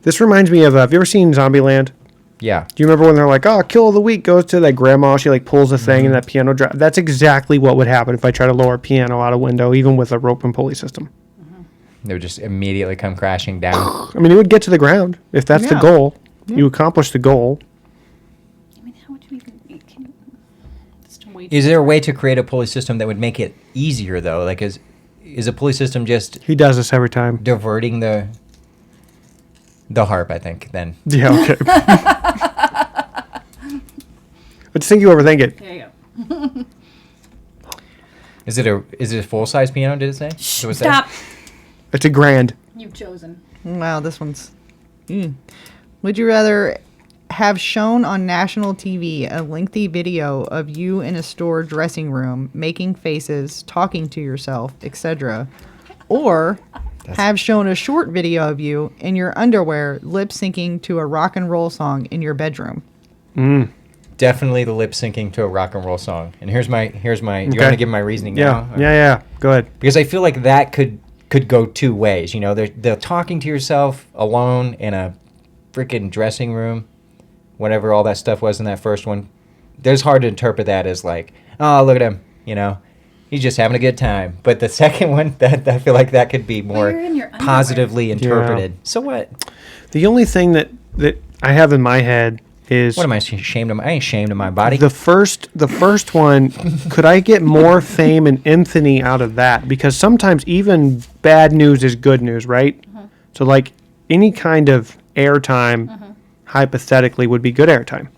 This reminds me of. Have you ever seen Zombieland? Yeah. Do you remember when they're like, "Oh, kill of the week goes to that grandma"? She like pulls the thing and that piano drop. That's exactly what would happen if I try to lower a piano out a window, even with a rope and pulley system. They would just immediately come crashing down. I mean, it would get to the ground if that's the Yeah. goal. You accomplish the goal. I mean, how would you even? Can you, it's too way Is there a way to create a pulley system that would make it easier though? Like, is a pulley system just He does this every time. diverting the harp? I think then. Yeah. Okay. I just think you overthink it. There you go. Is it a full size piano? Did it say? So it's Stop. It's a grand. You've chosen. Wow, this one's. Would you rather have shown on national TV a lengthy video of you in a store dressing room making faces, talking to yourself, etc., or have shown a short video of you in your underwear lip syncing to a rock and roll song in your bedroom? Definitely the lip syncing to a rock and roll song. And here's my. Do you Okay. want to give my reasoning Yeah. now? Yeah. Go ahead. Because I feel like that could go two ways. You know, they're talking to yourself alone in a freaking dressing room, whatever all that stuff was in that first one. There's hard to interpret that as like, oh, look at him, you know, he's just having a good time. But the second one, that I feel like that could be more you're in your underwear. positively interpreted. So what? The only thing that I have in my head is What am I ashamed of? I ain't ashamed of my body. the first one. Could I get more fame and infamy out of that? Because sometimes even bad news is good news, right? So like any kind of airtime, hypothetically, would be good airtime.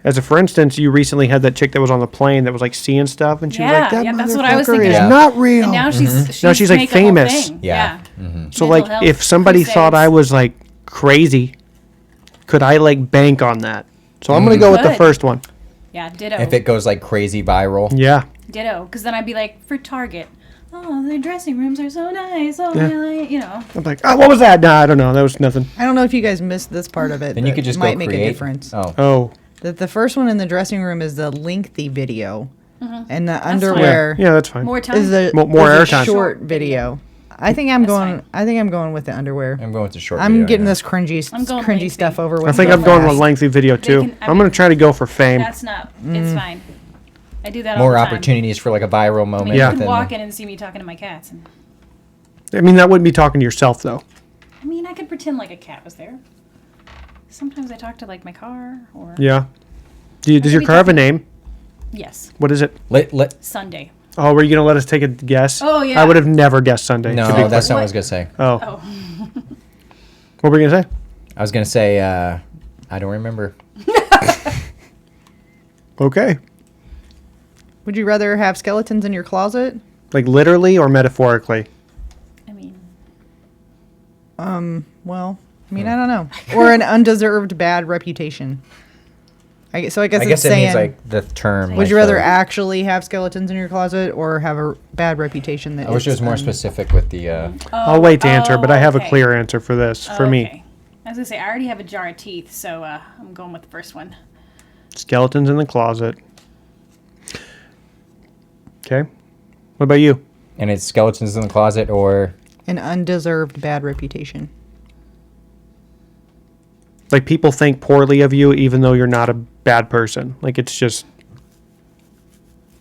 As a for instance, you recently had that chick that was on the plane that was like seeing stuff, and she was like, "That that's what I was motherfucker thinking. is Yeah. not real." And now she's Now she's, like, making a whole famous. thing. Yeah. So Mental like, health if somebody thought I crusades. was like crazy, could I like bank on that? So I'm gonna go with the Could. first one. Yeah, ditto. If it goes like crazy viral. Yeah. Ditto. Because then I'd be like, for Target, oh, the dressing rooms are so nice. Oh, Yeah. really? You know. I'm like, oh, what was that? Nah, I don't know. That was nothing. I don't know if you guys missed this part of it. Then you but could just it might go make create. a difference. Oh. Oh. That the first one in the dressing room is the lengthy video, and the fine. underwear Yeah, that's fine. More time. is the More is the airtime. short video. I think I'm That's going. fine. I think I'm going with the underwear. I'm going with the short I'm video, getting yeah. this cringy I'm going cringy lengthy. stuff over with. I think real I'm going with fast. lengthy video too. can- I I'm gonna mean- try to go for fame. That's not. It's fine. I do that all More the time. opportunities for like a viral I moment. mean, Yeah. you can within walk the- in and see me talking to my cats. And, I mean, that wouldn't be talking to yourself though. I mean, I could pretend like a cat was there. Sometimes I talk to like my car or. Yeah. Does your be car have a talking- name? Yes. What is it? Let Sunday. Oh, were you gonna let us take a guess? Oh, yeah. I would have never guessed Sunday. No, to be that's clear. not what I was gonna say. Oh. Oh. What were you gonna say? I was gonna say I don't remember. Okay. Would you rather have skeletons in your closet? Like literally or metaphorically? I mean, Well, I mean, I don't know. Or an undeserved bad reputation. I guess I it's guess it saying. means like the term. would like you rather the- actually have skeletons in your closet or have a bad reputation that I wish it it's, was more specific with the. I'll wait to answer, but I have okay. a clear answer for this. For me, Okay. I was gonna say I already have a jar of teeth, so I'm going with the first one. skeletons in the closet. Okay. What about you? And it's skeletons in the closet, or an undeserved bad reputation. Like people think poorly of you even though you're not a bad person. Like it's just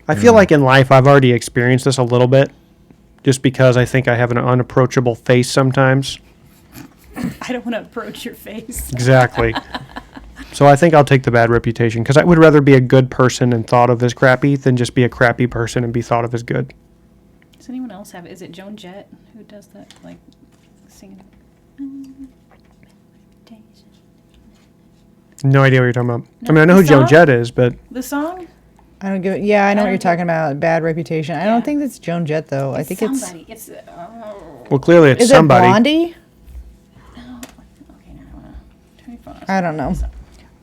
I feel like in life I've already experienced this a little bit just because I think I have an unapproachable face sometimes. I don't want to approach your face. Exactly. So I think I'll take the bad reputation because I would rather be a good person and thought of as crappy than just be a crappy person and be thought of as good. Does anyone else have? Is it Joan Jett who does that? Like singing. No idea what you're talking about. No, I mean, I know who the Joan song? Jett is, but The song? I don't give. Yeah, I know what don't you're talking think- about. Bad reputation. I Yeah. don't think that's Joan Jett though. I think somebody. it's. well, clearly it's Is somebody. it Blondie? Okay, now turn your phone off. I don't know.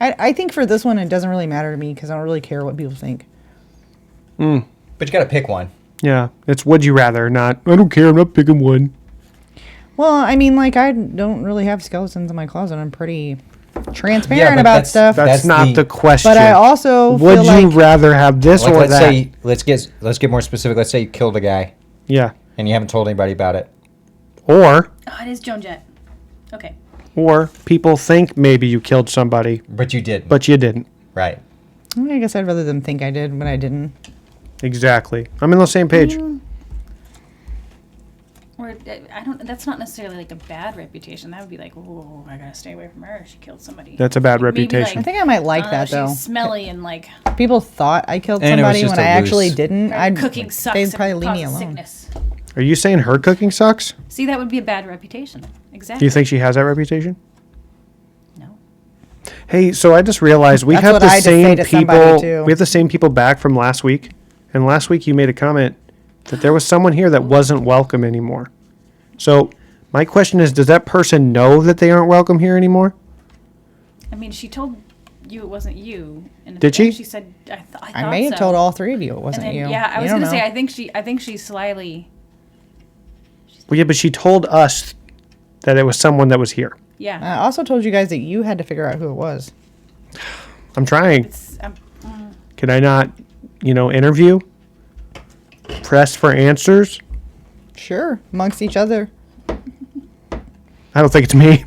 I think for this one it doesn't really matter to me because I don't really care what people think. But you got to pick one. Yeah, it's would you rather, not I don't care, I'm not picking one. Well, I mean, like I don't really have skeletons in my closet. I'm pretty transparent but about that's- stuff. That's not the question. But I also would feel you like rather have this Like, or let's that? say let's get more specific. Let's say you killed a guy Yeah. and you haven't told anybody about it. Or Oh, it is Joan Jett. Okay. people think maybe you killed somebody, But you didn't. but you didn't. Right. I guess I'd rather them think I did when I didn't. Exactly. I'm on the same page. Or I don't. That's not necessarily like a bad reputation. That would be like, oh, I gotta stay away from her. She killed somebody. That's a bad Like, maybe, reputation. I think I might like I don't know, that though. She's smelly and like People thought I killed And it was somebody just when a I actually loose- didn't. I'd cooking sucks. They'd and probably leave me causes alone. Sickness. Are you saying her cooking sucks? See, that would be a bad reputation. Exactly. Do you think she has that reputation? No. Hey, so I just realized we That's have what the I just say same to somebody, people. too. We have the same people back from last week, and last week you made a comment that there was someone here that wasn't welcome anymore. So my question is, does that person know that they aren't welcome here anymore? I mean, she told you it wasn't you. And Did she? She said, I thought I may have so. told all three of you it And wasn't then, you. yeah, I You was don't gonna say, know. I think she's slyly. Well, yeah, but she told us that it was someone that was here. Yeah. I also told you guys that you had to figure out who it was. I'm trying. It's. Can I not, interview? Press for answers? Sure, amongst each other. I don't think it's me.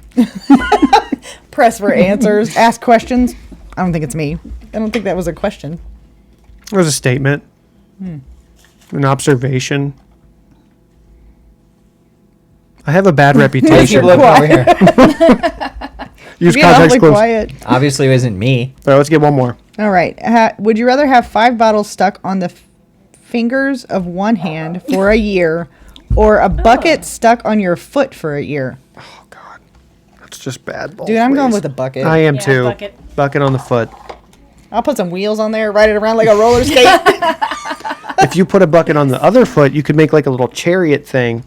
Press for answers. Ask questions. I don't think it's me. I don't think that was a question. It was a statement. An observation. I have a bad Keep reputation. looking over here. Use Get context awfully clues. quiet. Obviously, it wasn't me. All right, let's get one more. All right. Would you rather have 5 bottles stuck on the fingers of one hand for a year, or a bucket stuck on your foot for a year? Oh, God. That's just bad. Dude, I'm going with a bucket. I am Yeah, too. bucket. Bucket on the foot. I'll put some wheels on there, ride it around like a roller skate. If you put a bucket on the other foot, you could make like a little chariot thing.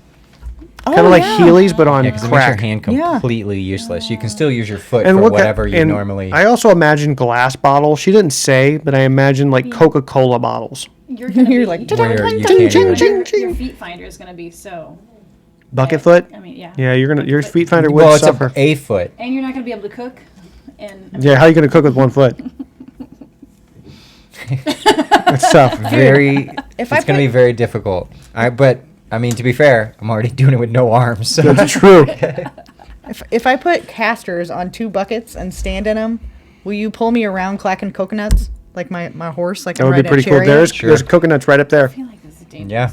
Kind of Oh, like yeah. Heelys, but on Yeah, because it makes your crack. hand Yeah. completely useless. You can still use your foot And for what ki- whatever you and normally. I also imagine glass bottles. She didn't say, but I imagine like Coca-Cola bottles. You're gonna You're be, like, where you Ching, can't ching, even- ching, your ching. feet finder is gonna be so. Bucket foot? I mean, yeah. Yeah, your feet finder would well, it's suffer. a foot. And you're not gonna be able to cook. And I mean, Yeah, how are you going to cook with one foot? It's tough. Very. If I It's going to be put- very difficult. But I mean, to be fair, I'm already doing it with no arms. So. That's true. If I put casters on 2 buckets and stand in them, will you pull me around clacking coconuts like my horse? Like That I'm would be riding a pretty cool. chariot? There's coconuts right up there. I feel like this is dangerous. Yeah.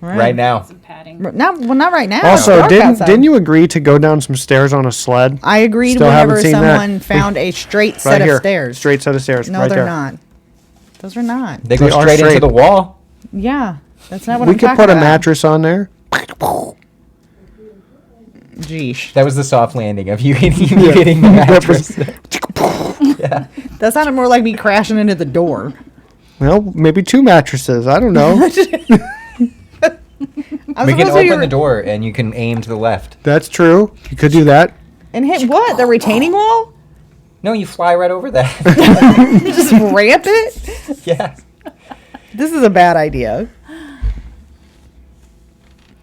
Right. Right now. Some padding. Not right now. It's Also, dark outside. didn't you agree to go down some stairs on a sled? I agreed Still haven't whenever seen that. someone found a straight Right set here. of stairs. Straight set of stairs. No, right they're there. not. Those are not. They go They are straight into straight. the wall. Yeah, that's not what We I'm could talking put a about. mattress on there. Geesh. That was the soft landing of you hitting the mattress. That sounded more like me crashing into the door. Well, maybe 2 mattresses. I don't know. I was We can supposed to open the door and you can aim to the left. That's true. You could do that. And hit what? The retaining wall? No, you fly right over that. Just ramp it? Yeah. This is a bad idea.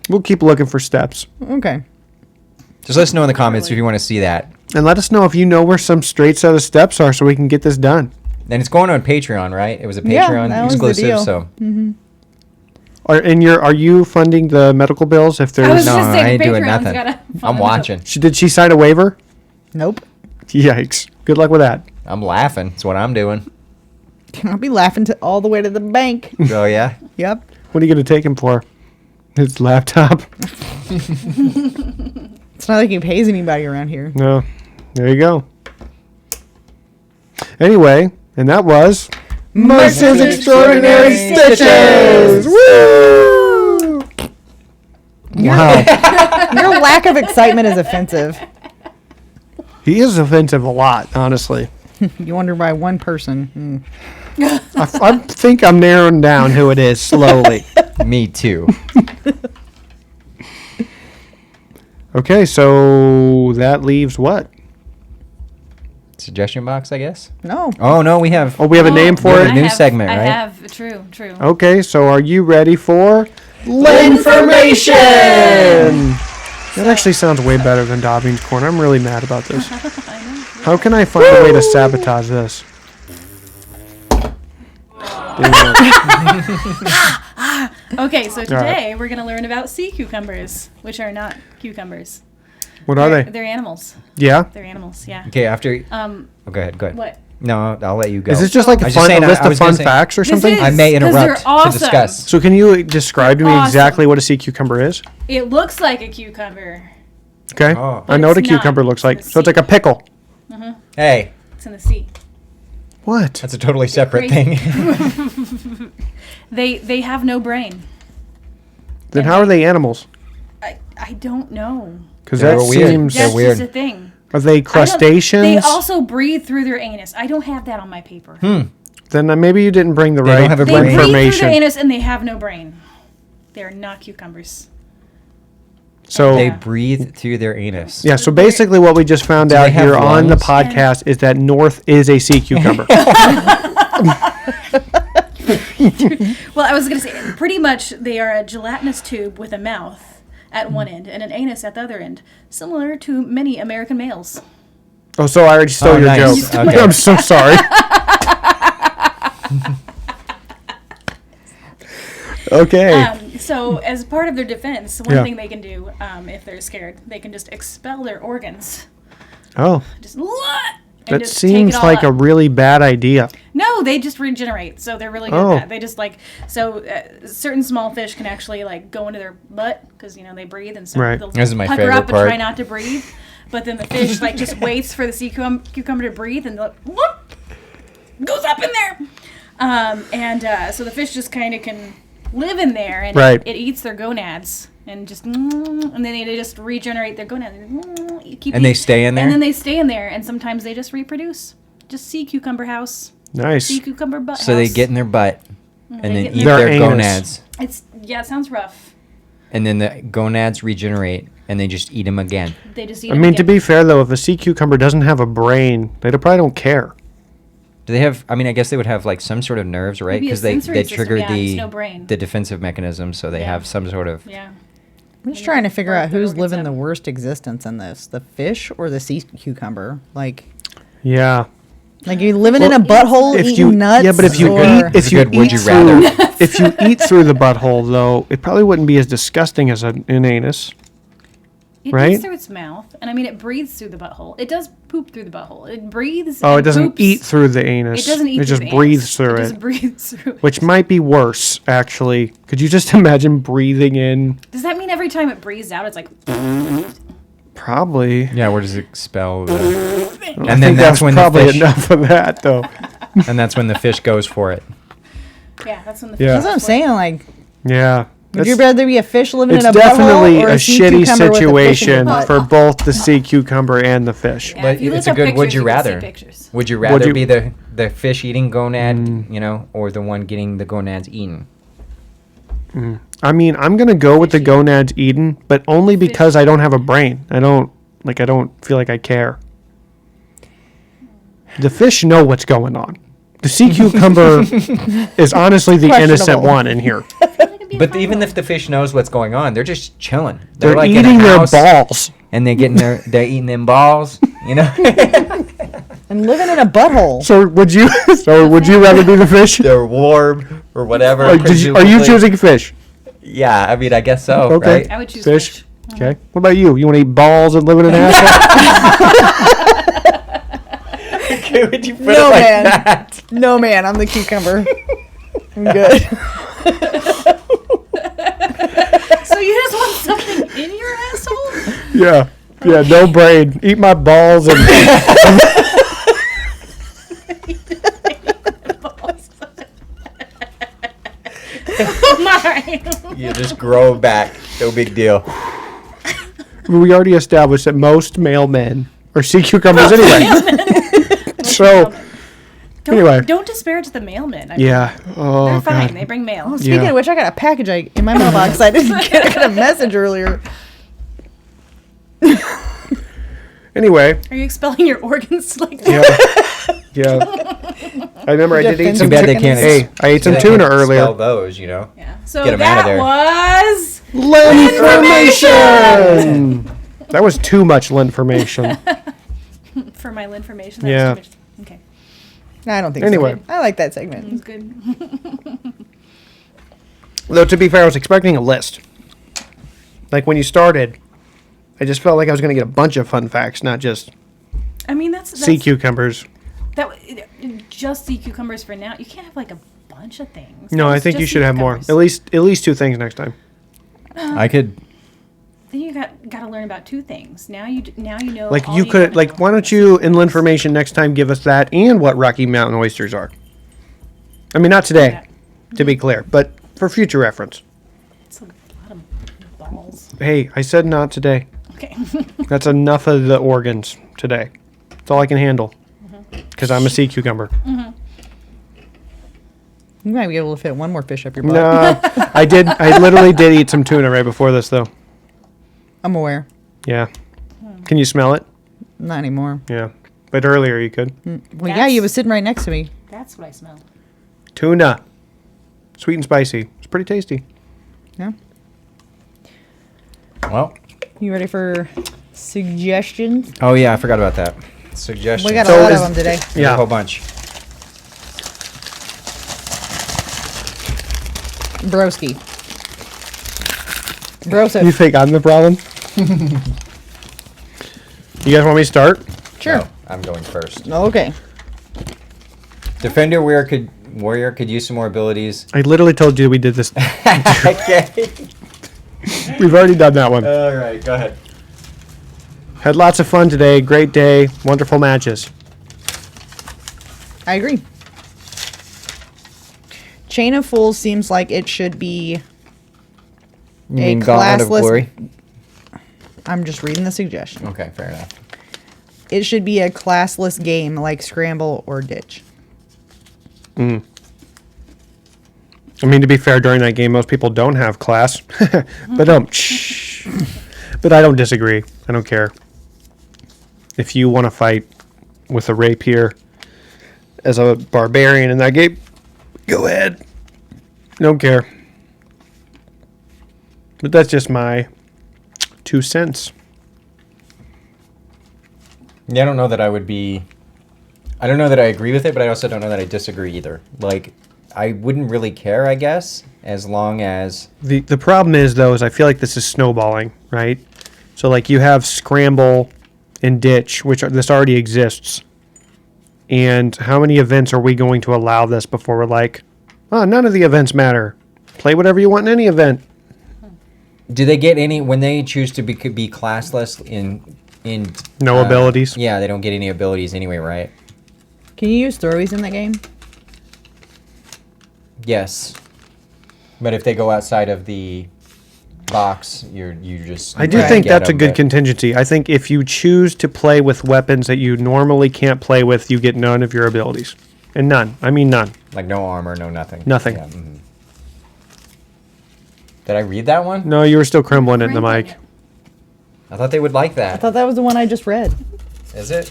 We'll keep looking for steps. Okay. Just let us know in the comments if you want to see that. And let us know if you know where some straight set of steps are so we can get this done. And it's going on Patreon, right? It was a Yeah, Patreon that was the exclusive, deal. so Are you funding the medical bills if I was there's No, just saying, I ain't doing Patreon's nothing. gotta I'm follow watching. Did she sign a waiver? Nope. Yikes. Good luck with that. I'm laughing. That's what I'm doing. I'll be laughing all the way to the bank. Oh yeah. Yep. What are you going to take him for? His laptop? It's not like he pays anybody around here. No. There you go. Anyway, and that was Mercer's Extraordinary Stitches! Woo! Wow. Your lack of excitement is offensive. He is offensive a lot, honestly. You wonder why one person. I think I'm narrowing down who it is slowly. Me too. Okay, so that leaves what? Suggestion box, I guess. No. Oh no, we have. Oh, we have a name for Yeah, it? a new segment, I right? have. True. Okay, so are you ready for Lynnformation? That actually sounds way better than Daveen's Corner. I'm really mad about this. How can I find a way to sabotage this? Okay, so today we're going to learn about sea cucumbers, which are not cucumbers. What are they? They're animals. Yeah? They're animals, yeah. Okay, after. Um, Oh, go ahead. what? No, I'll let you go. Is this just like I a was just saying, list I of was fun gonna say- facts or This something? is- I may 'cause they're interrupt to awesome. discuss. So can you describe to me Awesome. exactly what a sea cucumber is? It looks like a cucumber. Okay? Oh. I know what a It's not. cucumber looks like. It's a So it's like a pickle. Hey, It's in the sea. What? that's a totally separate crazy. thing. They have no brain. Then how are they animals? I don't know. Because They're that weird. seems... They're That's weird. just a thing. Are they I don't- crustaceans? They also breathe through their anus. I don't have that on my paper. Then maybe you didn't bring the They right don't have a They brain. breathe through information. their anus and they have no brain. They're not cucumbers. So They breathe through their anus. yeah, so basically what we just found Do out they have here on the lungs? podcast is that North is a sea cucumber. Well, I was going to say, pretty much they are a gelatinous tube with a mouth at one end and an anus at the other end, similar to many American males. Oh, so I already stole Oh, your nice. joke. Okay. I'm so sorry. Okay. So, as part of their defense, one Yeah. thing they can do if they're scared, they can just expel their organs. Oh, Just and that just take seems it all like a up. really bad idea. No, they just regenerate, so they're really good Oh. at that. They just certain small fish can actually go into their butt because they breathe, and so Right. they'll This is my pucker favorite up and try part. not to breathe. But then the fish just waits for the sea cucumber to breathe, and whoop, goes up in there. So the fish just kind of can live in there, and Right. it eats their gonads. And then they just regenerate their gonads. And they stay in there? And then they stay in there, and sometimes they just reproduce. Just sea cucumber house. Nice. Sea cucumber butt So they house. get in their butt and They then get eat in their their anus. gonads. It sounds rough. And then the gonads regenerate and they just eat them again. They just eat I them mean, to again. be fair, though, if a sea cucumber doesn't have a brain, they probably don't care. Do they have, I guess they would have some sort of nerves, right? Maybe a Because sensory they system, trigger yeah, just no brain. the defensive mechanism, so they Yeah. have some sort of. Yeah. I'm just trying to figure out Their who's organs living up. the worst existence in this, the fish or the sea cucumber. Like Yeah. you living in a butthole If eating you nuts. yeah, but if you or- eat It's if a you good would eat you through rather. if you eat through the butthole, though, it probably wouldn't be as disgusting as an anus. It Right? eats through its mouth, and I mean it breathes through the butthole. It does poop through the butthole. It breathes. Oh, and it doesn't poops. eat through the anus. It doesn't eat. It through just the breathes anus. through It it. just breathes through. Which might be worse, actually. Could you just imagine breathing in? Does that mean every time it breathes out, it's like? Probably. Yeah, where does it expel the. I And think then that's when the probably fish. enough of that, though. And that's when the fish goes for it. Yeah, that's when the. Yeah. That's what I'm saying. Like, Yeah. would you That's- rather be a fish living It's in a butthole definitely or a a sea shitty cucumber with a fish in your situation butt? for both the sea cucumber and the fish. Yeah, But if you it's look a up good would pictures, you can see rather. pictures. Would you rather you- be the fish eating gonad, or the one getting the gonads eaten? I mean, I'm gonna go with the gonads eaten, but only because I don't have a brain. I don't feel like I care. The fish know what's going on. The sea cucumber is honestly the innocent Questionable. one in here. But even if the fish knows what's going on, they're just chilling. They're like in a eating their house, balls. and they're eating them balls. And living in a butthole. So would you rather be the fish? They're warm or whatever. Are you presumably. choosing fish? Yeah, I mean, I guess so. Okay. Right? I would choose Fish. fish. Okay. What about you? You want to eat balls and live in an asshole? Okay, would you put No, it like man. that? No, man, I'm the cucumber. I'm good. So you just want something in your asshole? Yeah. Yeah, no brain. Eat my balls and Oh my! You just grow back. No big deal. we already established that most male men are sea cucumbers anyway. So, anyway. Don't disparage the mailmen. I mean, Yeah. Oh, they're fine. God. They bring mail. Speaking Yeah. of which, I got a package in my mailbox. I didn't get. I got a message earlier. Anyway. Are you expelling your organs like that? Yeah. I remember I did eat Too some. bad they can't. Hey, I ate some They tuna can't earlier. Spell those, you know. Yeah. So Get 'em out of that there. was Lynnformation. That was too much Lynnformation. for my Lynnformation. Yeah. Okay. I don't think Anyway. so. I like that segment. It was good. Though, to be fair, I was expecting a list. Like, when you started, I just felt like I was going to get a bunch of fun facts, not just I mean, that's sea cucumbers. Just sea cucumbers for now. You can't have like a bunch of things. No, I It's think you just should sea have more. cucumbers. At least 2 things next time. I could. Then you got to learn about 2 things. Now you know. Like, all you could, gotta like, know. why don't you, in Lynnformation next time, give us that and what Rocky Mountain oysters are? I mean, not today, Yeah. to be clear, but for future reference. It's a lot of balls. Hey, I said not today. Okay. That's enough of the organs today. That's all I can handle. Because I'm a sea cucumber. You might be able to fit one more fish up your butt. No, I literally did eat some tuna right before this, though. I'm aware. Yeah. Can you smell it? Not anymore. Yeah. But earlier you could. Well, yeah, you was sitting right next to me. That's what I smell. Tuna. Sweet and spicy. It's pretty tasty. Yeah. Well. You ready for suggestions? Oh yeah, I forgot about that. Suggestions. We got So a lot is- of them today. There's Yeah. a whole bunch. Broski. Broso. You think I'm the problem? You guys want me to start? Sure. No, I'm going first. Okay. Defender warrior could use some more abilities. I literally told you we did this. Okay. We've already done that one. All right, go ahead. Had lots of fun today. Great day. Wonderful matches. I agree. Chain of Fools seems like it should be. You mean Gauntlet of classless- Glory? I'm just reading the suggestion. Okay, fair enough. It should be a classless game like Scramble or Ditch. I mean, to be fair, during that game, most people don't have class. But but I don't disagree. I don't care. If you want to fight with a rapier as a barbarian in that game, go ahead. Don't care. But that's just my 2 cents. Yeah, I don't know that I would be. I don't know that I agree with it, but I also don't know that I disagree either. Like, I wouldn't really care, I guess, as long as. The problem is, though, is I feel like this is snowballing, right? So, like, you have Scramble and Ditch, this already exists. And how many events are we going to allow this before we're like, oh, none of the events matter. Play whatever you want in any event. Do they get any when they choose to be classless in No abilities. Yeah, they don't get any abilities anyway, right? Can you use throwies in that game? Yes, but if they go outside of the box, you just. I do Right. think get that's a 'em, good but- contingency. I think if you choose to play with weapons that you normally can't play with, you get none of your abilities. And none. I mean none. Like no armor, no nothing. Nothing. Yeah, Did I read that one? No, you were still crumbling it in the Crumbling mic. it. I thought they would like I that. thought that was the one I just read. Is it?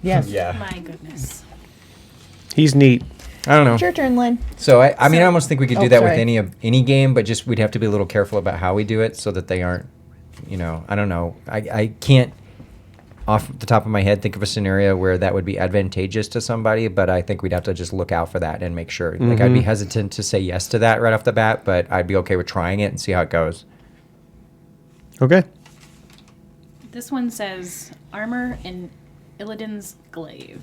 Yes. Yeah. My goodness. He's neat. I don't know. It's your turn, Lynn. So I mean, I almost think we could do Oh, that with sorry. any game, but just we'd have to be a little careful about how we do it so that they aren't, I don't know. I can't off the top of my head think of a scenario where that would be advantageous to somebody, but I think we'd have to just look out for that and make sure. Like I'd be hesitant to say yes to that right off the bat, but I'd be okay with trying it and see how it goes. Okay. This one says armor in Illidan's glaive.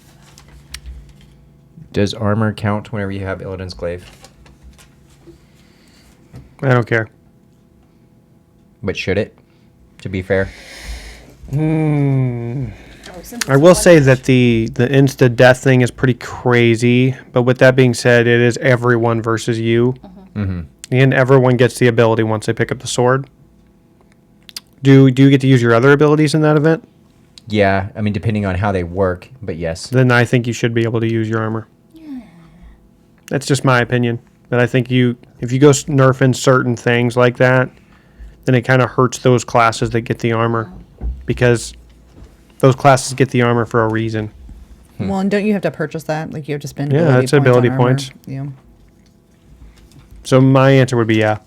Does armor count whenever you have Illidan's glaive? I don't care. But should it? To be fair. Oh, since I it's will one say match. that the insta death thing is pretty crazy, but with that being said, it is everyone versus you, and everyone gets the ability once they pick up the sword. Do you get to use your other abilities in that event? Yeah, I mean, depending on how they work, but yes. then I think you should be able to use your armor. That's just my opinion. But I think if you go nerfing certain things like that, then it kind of hurts those classes that get the armor, because those classes get the armor for a reason. Well, and don't you have to purchase that? Like you have to spend Yeah, ability that's points ability on armor? points. Yeah. So my answer would be yeah.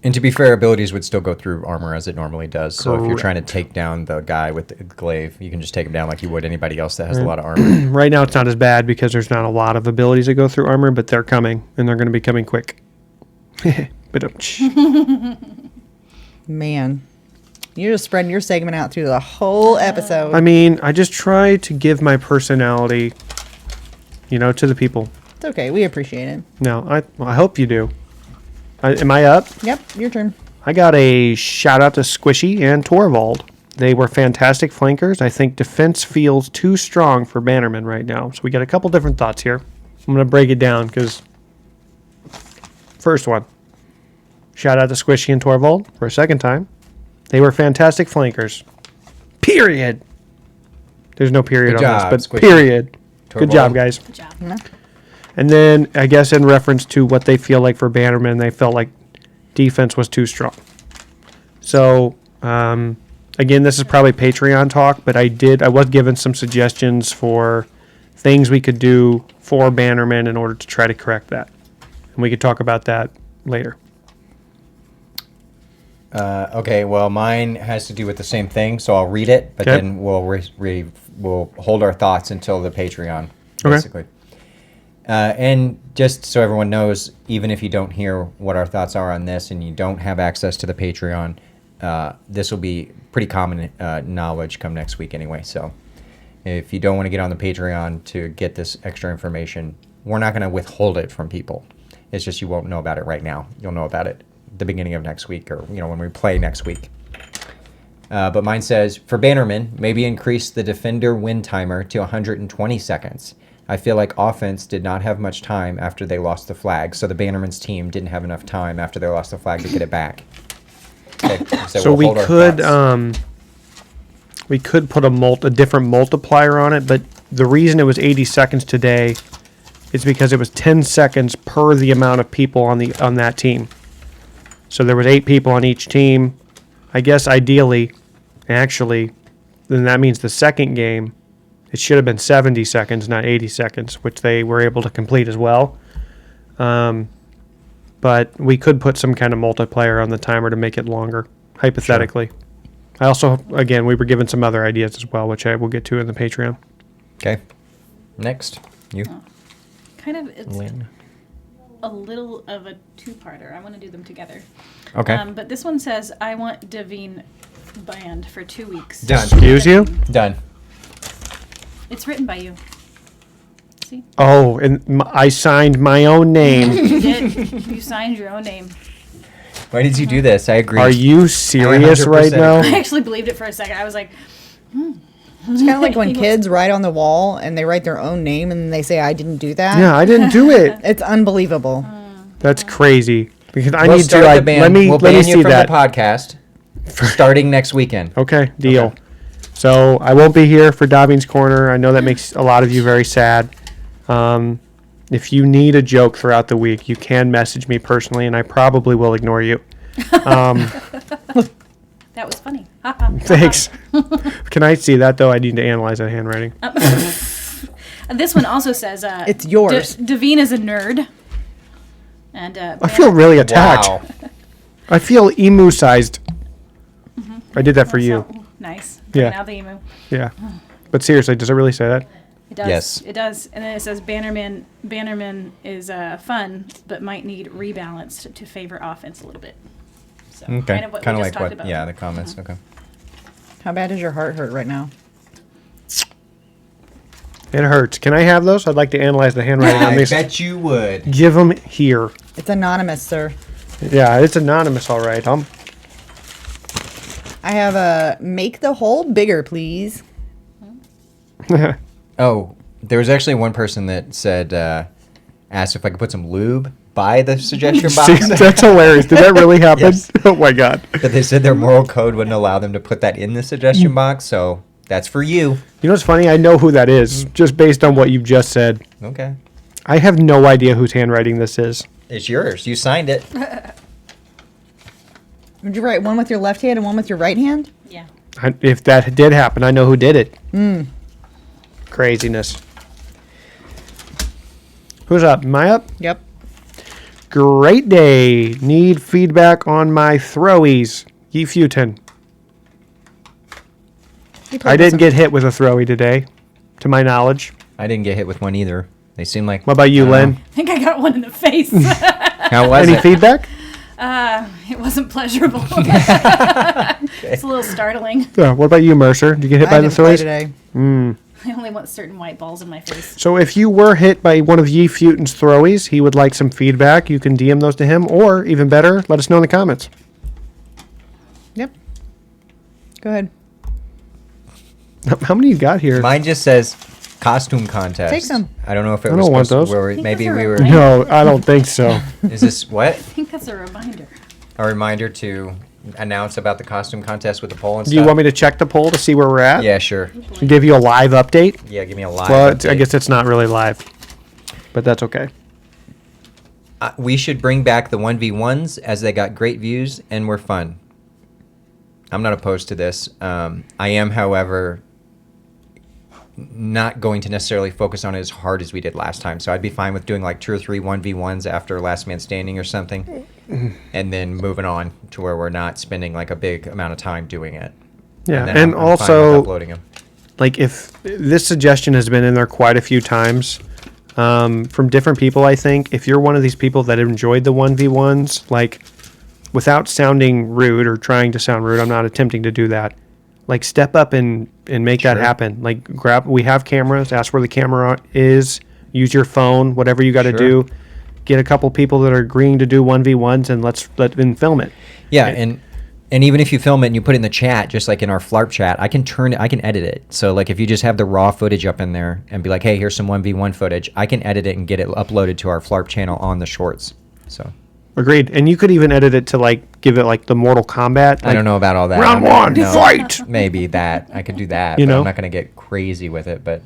And to be fair, abilities would still go through armor as it normally does. So if you're trying to Correct. take down the guy with the glaive, you can just take him down like you would anybody else that has a lot of armor. Right now it's not as bad because there's not a lot of abilities that go through armor, but they're coming, and they're going to be coming quick. But Man, you're just spreading your segment out through the whole episode. I mean, I just try to give my personality, to the people. It's okay. We appreciate it. No, I hope you do. Am I up? Yep, your turn. I got a shout out to Squishy and Torvald. They were fantastic flankers. I think defense feels too strong for Bannerman right now. So we got a couple different thoughts here. I'm going to break it down because first one, shout out to Squishy and Torvald for a second time. They were fantastic flankers. Period. There's no period Good on job, this, but Squishy. period. Good Torvald. job, guys. Good job. And then I guess in reference to what they feel like for Bannerman, they felt like defense was too strong. So again, this is probably Patreon talk, but I was given some suggestions for things we could do for Bannerman in order to try to correct that, and we could talk about that later. Okay, well, mine has to do with the same thing, so I'll read it, but Okay. then we'll hold our thoughts until the Patreon, Okay. basically. And just so everyone knows, even if you don't hear what our thoughts are on this and you don't have access to the Patreon, this will be pretty common knowledge come next week anyway. So if you don't want to get on the Patreon to get this extra information, we're not going to withhold it from people. It's just you won't know about it right now. You'll know about it the beginning of next week, or when we play next week. But mine says, for Bannerman, maybe increase the defender win timer to 120 seconds. I feel like offense did not have much time after they lost the flag, so the Bannerman's team didn't have enough time after they lost the flag to get it back. Okay, So we'll we hold our could thoughts. we could put a different multiplier on it, but the reason it was 80 seconds today is because it was 10 seconds per the amount of people on that team. So there was 8 people on each team. I guess ideally, actually, then that means the second game, it should have been 70 seconds, not 80 seconds, which they were able to complete as well. But we could put some kind of multiplier on the timer to make it longer, hypothetically. I also, again, we were given some other ideas as well, which I will get to in the Patreon. Okay. Next. You. Kind of, it's Lynn. a little of a two-parter. I want to do them together. Okay. But this one says, I want Daveen banned for 2 weeks. Done. Excuse you? Done. It's written by you. See? Oh, and I signed my own name. You did. You signed your own name. Why did you do this? I agree. Are you serious right 100% now? I actually believed it for a second. I was like, It's kind of like when kids write on the wall and they write their own name and they say, I didn't do that. Yeah, I didn't do it. It's unbelievable. That's crazy. Because I We'll need start to. the ban. Let me we'll let ban me you see from that. the podcast starting next weekend. Okay, deal. Okay. So I won't be here for Daveen's Corner. I know that makes a lot of you very sad. If you need a joke throughout the week, you can message me personally, and I probably will ignore you. that was funny. Ha, ha. Thanks. Can I see that, though? I need to analyze that handwriting. And this one also says, It's yours. Daveen is a nerd. And I feel really attacked. Wow. I feel emu-sized. I did that for you. Nice. Yeah. Now the emu. Yeah. But seriously, does it really say that? It does. Yes. It does. And then it says Bannerman is fun, but might need rebalanced to favor offense a little bit. So Okay. kind of what we just like talked what? about. Yeah, the comments. Okay. How bad does your heart hurt right now? It hurts. Can I have those? I'd like to analyze the handwriting on I these. bet you would. Give them here. It's anonymous, sir. Yeah, it's anonymous, all right. I have a make the hole bigger, please. Oh, there was actually one person that said, asked if I could put some lube by the suggestion See, box. that's hilarious. Did that really happen? Yes. Oh my god. But they said their moral code wouldn't allow them to put that in the suggestion box, so that's for you. You know what's funny? I know who that is just based on what you've just said. Okay. I have no idea whose handwriting this is. It's yours. You signed it. Would you write one with your left hand and one with your right hand? Yeah. If that did happen, I know who did it. Craziness. Who's up? Am I up? Yep. Great day. Need feedback on my throwies. Ye Futon. I didn't get hit with a throwy today, to my knowledge. I didn't get hit with one either. They seem like. What about you, Lynn? I think I got one in the face. How was Any it? feedback? It wasn't pleasurable. It's a little startling. What about you, Mercer? Did you get hit I by the didn't play throwies? today. I only want certain white balls in my face. So if you were hit by one of Ye Futon's throwies, he would like some feedback. You can DM those to him, or even better, let us know in the comments. Yep. Go ahead. How many you got here? Mine just says costume contest. Take some. I don't know if it I was don't want supposed those. to where think maybe those we are were. right. No, I don't think so. Is this what? I think that's a reminder. A reminder to announce about the costume contest with the poll and Do stuff? you want me to check the poll to see where we're at? Yeah, sure. Give you a live update? Yeah, give me a live. Well, I update. guess it's not really live, but that's okay. We should bring back the 1v1s as they got great views and were fun. I'm not opposed to this. I am, however, not going to necessarily focus on it as hard as we did last time. So I'd be fine with doing like 2 or 3 1v1s after Last Man Standing or something, and then moving on to where we're not spending like a big amount of time doing it. Yeah, then and I'm fine with also, uploading them. like, if this suggestion has been in there quite a few times from different people, I think, if you're one of these people that enjoyed the 1v1s, like, without sounding rude or trying to sound rude, I'm not attempting to do that. Like, step up and make that Sure. happen. Like, we have cameras, ask where the camera is, use your phone, whatever you got to Sure. do. Get a couple people that are agreeing to do 1v1s and let them film it. Yeah, and even if you film it and you put it in the chat, just like in our Phlarp chat, I can edit it. So like if you just have the raw footage up in there and be like, hey, here's some 1v1 footage, I can edit it and get it uploaded to our Phlarp channel on the shorts. So Agreed. And you could even edit it to, like, give it, like, the Mortal Kombat. I don't know about all that. Round one, fight! Maybe that. I could do that. You but know? I'm not going to get crazy with it, but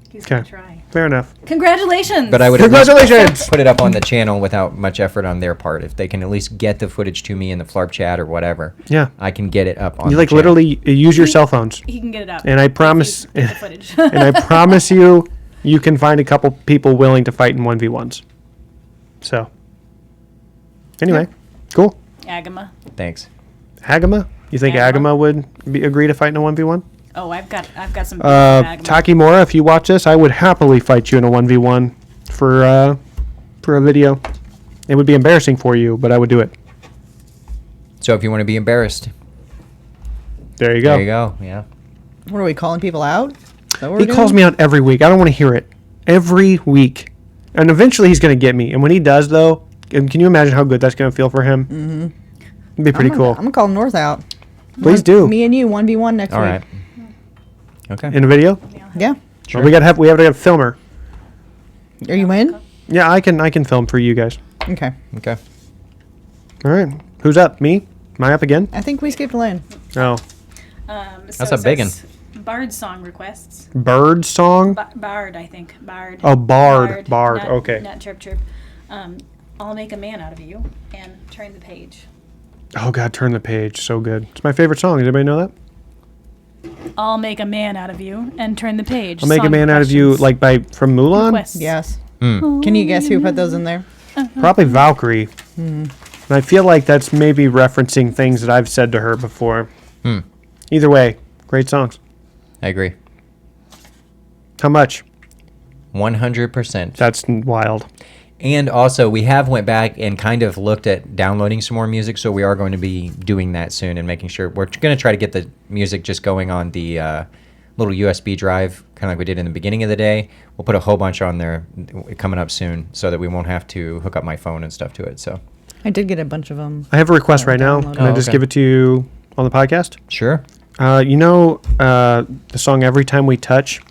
He's going Okay. to try. Fair enough. Congratulations. I would at least Congratulations! put it up on the channel without much effort on their part. If they can at least get the footage to me in the Phlarp chat or whatever, Yeah. I can get it up on You, the like, channel. literally use your cell phones. He can get it up. And I if you promise- get the footage. And I promise you, you can find a couple people willing to fight in 1v1s. So, anyway, cool. Agama. Thanks. Agama? You think Agama? Agama would agree to fight in a 1v1? Oh, I've got some. Agama. Takimura, if you watch this, I would happily fight you in a 1v1 for a video. It would be embarrassing for you, but I would do it. So if you want to be embarrassed, There you go. there you go. Yeah. What are we calling people out? Is that what He we're calls doing? me out every week. I don't want to hear it. Every week. And eventually he's going to get me. And when he does, though, and can you imagine how good that's going to feel for him? Mm-hmm. It'd be pretty cool. I'm gonna call North out. Please do. Me and you 1v1 next All week. right. Okay. In a video? Yeah. Well, we have to have a filmer. Are you in? Yeah, I can film for you guys. Okay. Okay. All right. Who's up? Me? Am I up again? I think we skipped Lynn. Oh. That's a big one. Bard song requests. Bird song? Bard, I think. Bard. Oh, Bard. Bard. Not, Okay. Not chirp chirp. I'll make a man out of you and turn the page. Oh, God, Turn the Page. So good. It's my favorite song. Does anybody know that? I'll make a man out of you and turn the page. I'll Make a Song Man Out of You, questions. like from Mulan? Requests. Yes. Hmm. Can you guess who put those in there? Probably Valkyrie. And I feel like that's maybe referencing things that I've said to her before. Hmm. Either way, great songs. I agree. How much? 100%. That's wild. And also, we have went back and kind of looked at downloading some more music, so we are going to be doing that soon and making sure we're going to try to get the music just going on the little USB drive, kind of like we did in the beginning of the day. We'll put a whole bunch on there coming up soon, so that we won't have to hook up my phone and stuff to it. So I did get a bunch of them. I have a request right now. download. Can I Oh, just okay. give it to you on the podcast? sure. You know the song Every Time We Touch?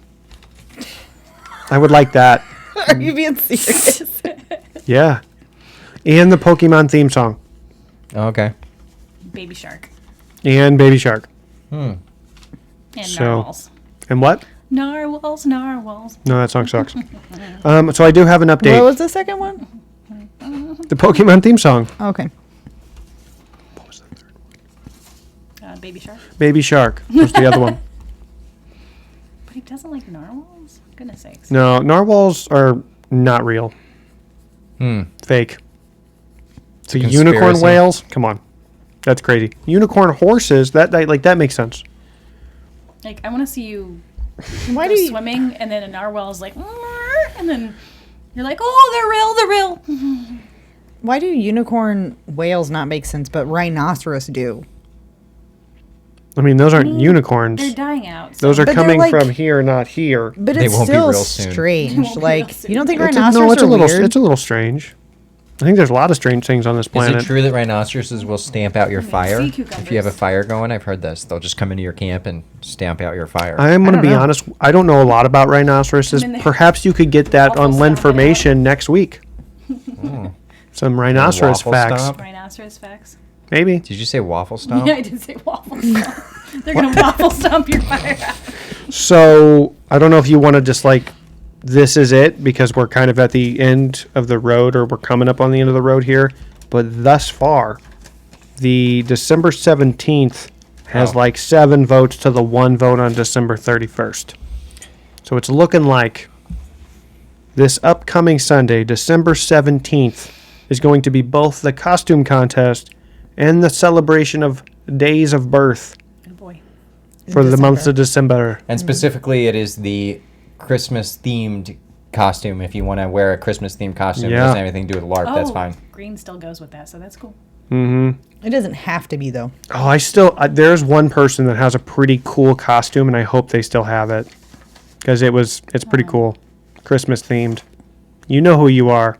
I would like that. Are you being serious? Yeah. And the Pokemon theme song. Oh, okay. Baby Shark. And Baby Shark. And So- narwhals. And what? Narwhals, narwhals. No, that song sucks. So I do have an update. What was the second one? The Pokemon theme song. Okay. Baby Shark. Baby Shark was the other one. But he doesn't like narwhals? Goodness sakes. No, narwhals are not real. Fake. So unicorn conspiracy. whales? Come on. That's crazy. Unicorn horses, that makes sense. Like, I want to see you Why go do you? swimming, and then a narwhal's like, "Mrrr," and then you're like, oh, they're real. Why do unicorn whales not make sense, but rhinoceros do? I mean, those aren't unicorns. They're dying out. So Those are But they're coming like- from here, not here. But They it's won't be still real soon. They strange. won't be Like, real soon. you don't think It's rhinoceros are weird? it's a little strange. I think there's a lot of strange things on this Is planet. it true that rhinoceroses will stamp out your fire? sea If you have a cucumbers. fire going, I've heard this. They'll just come into your camp and stamp out your fire. I'm going to don't be know. honest. I don't know a lot about rhinoceroses. I mean, they- Perhaps you could get that on Waffle stomp it Lynnformation next week. Some rhinoceros Waffle facts. stomp? Rhinoceros facts. Maybe. Did you say waffle stomp? Yeah, I did say waffle stomp. They're going to waffle stomp your fire out. So I don't know if you want to just like, this is it because we're kind of at the end of the road or we're coming up on the end of the road here. But thus far, the December 17th has Oh. like 7 votes to the 1 vote on December 31st. So it's looking like this upcoming Sunday, December 17th, is going to be both the costume contest and the celebration of days of birth Good boy. for the month of December. And specifically, it is the Christmas-themed costume. If you want to wear a Christmas-themed costume, it Yeah. doesn't have anything to do with LARP, that's fine. Green still goes with that, so that's cool. It doesn't have to be, though. Oh, there's one person that has a pretty cool costume, and I hope they still have it because it's pretty cool, Christmas themed. You know who you are.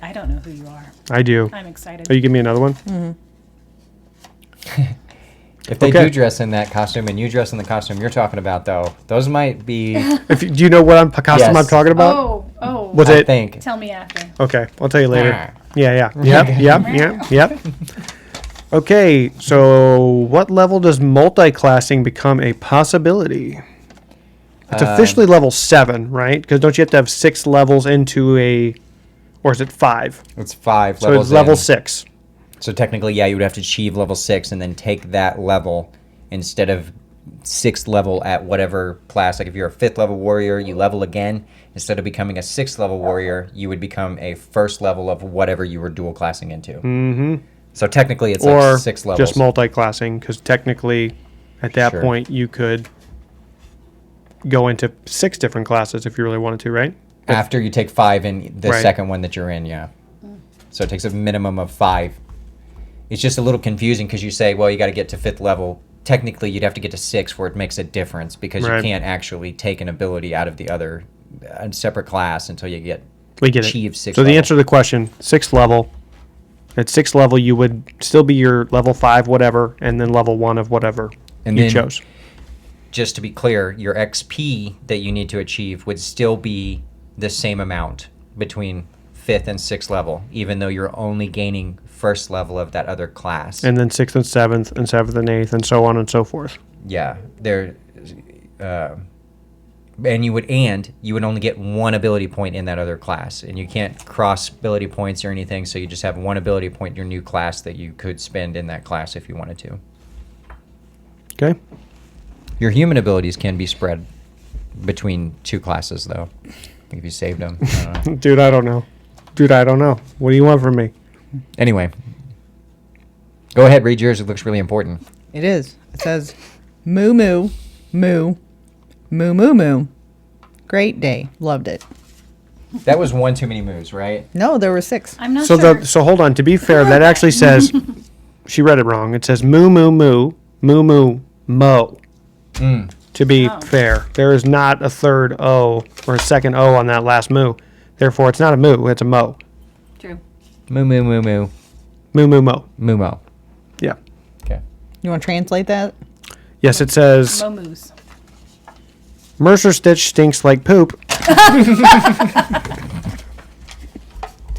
I don't know who you are. I do. I'm excited. Oh, you give me another one? If they Okay. do dress in that costume and you dress in the costume you're talking about, though, those might be, Do you know what costume Yes. I'm talking about? Oh. Was I it? think. Tell me after. Okay, I'll tell you later. Ah. Yeah. Yep. Okay, so what level does multi-classing become a possibility? It's officially level 7, right? Because don't you have to have 6 levels into or is it 5? It's 5 So levels it's level in. 6. So technically, yeah, you would have to achieve level 6 and then take that level instead of 6th level at whatever class. Like if you're a 5th level warrior, you level again. Instead of becoming a 6th level warrior, you would become a 1st level of whatever you were dual classing into. Mm-hmm. So technically, it's Or like 6 levels. just multi-classing, because technically at that Sure. point you could go into 6 different classes if you really wanted to, right? After you take 5 in the Right. second one that you're in, yeah. So it takes a minimum of 5. It's just a little confusing because you say, well, you got to get to 5th level. Technically, you'd have to get to 6 where it makes a difference because Right. you can't actually take an ability out of the other separate class until you get We get achieve it. 6th So the level. answer to the question, 6th level. At 6th level, you would still be your level 5 whatever, and then level 1 of whatever And you then- chose. Just to be clear, your XP that you need to achieve would still be the same amount between 5th and 6th level, even though you're only gaining 1st level of that other class. And then 6th and 7th, and 7th and 8th, and so on and so forth. Yeah, there, and you would only get 1 ability point in that other class, and you can't cross ability points or anything. So you just have 1 ability point in your new class that you could spend in that class if you wanted to. Okay? Your human abilities can be spread between 2 classes, though. If you saved them. I don't know. Dude, I don't know. What do you want from me? Anyway, go ahead, read yours. It looks really important. It is. It says, moo moo, moo, moo moo moo. Great day. Loved it. That was 1 too many moves, right? No, there were 6. I'm not So sure. so hold on. To be fair, that actually says she read it wrong. It says moo moo moo, moo moo mo. To be Oh. fair, there is not a third O or a second O on that last moo. Therefore, it's not a moo. It's a mo. True. Moo moo moo moo. Moo moo mo. Moo mo. Yeah. Okay. You want to translate that? Yes, it says Momoos. Mercer Stitch stinks like poop.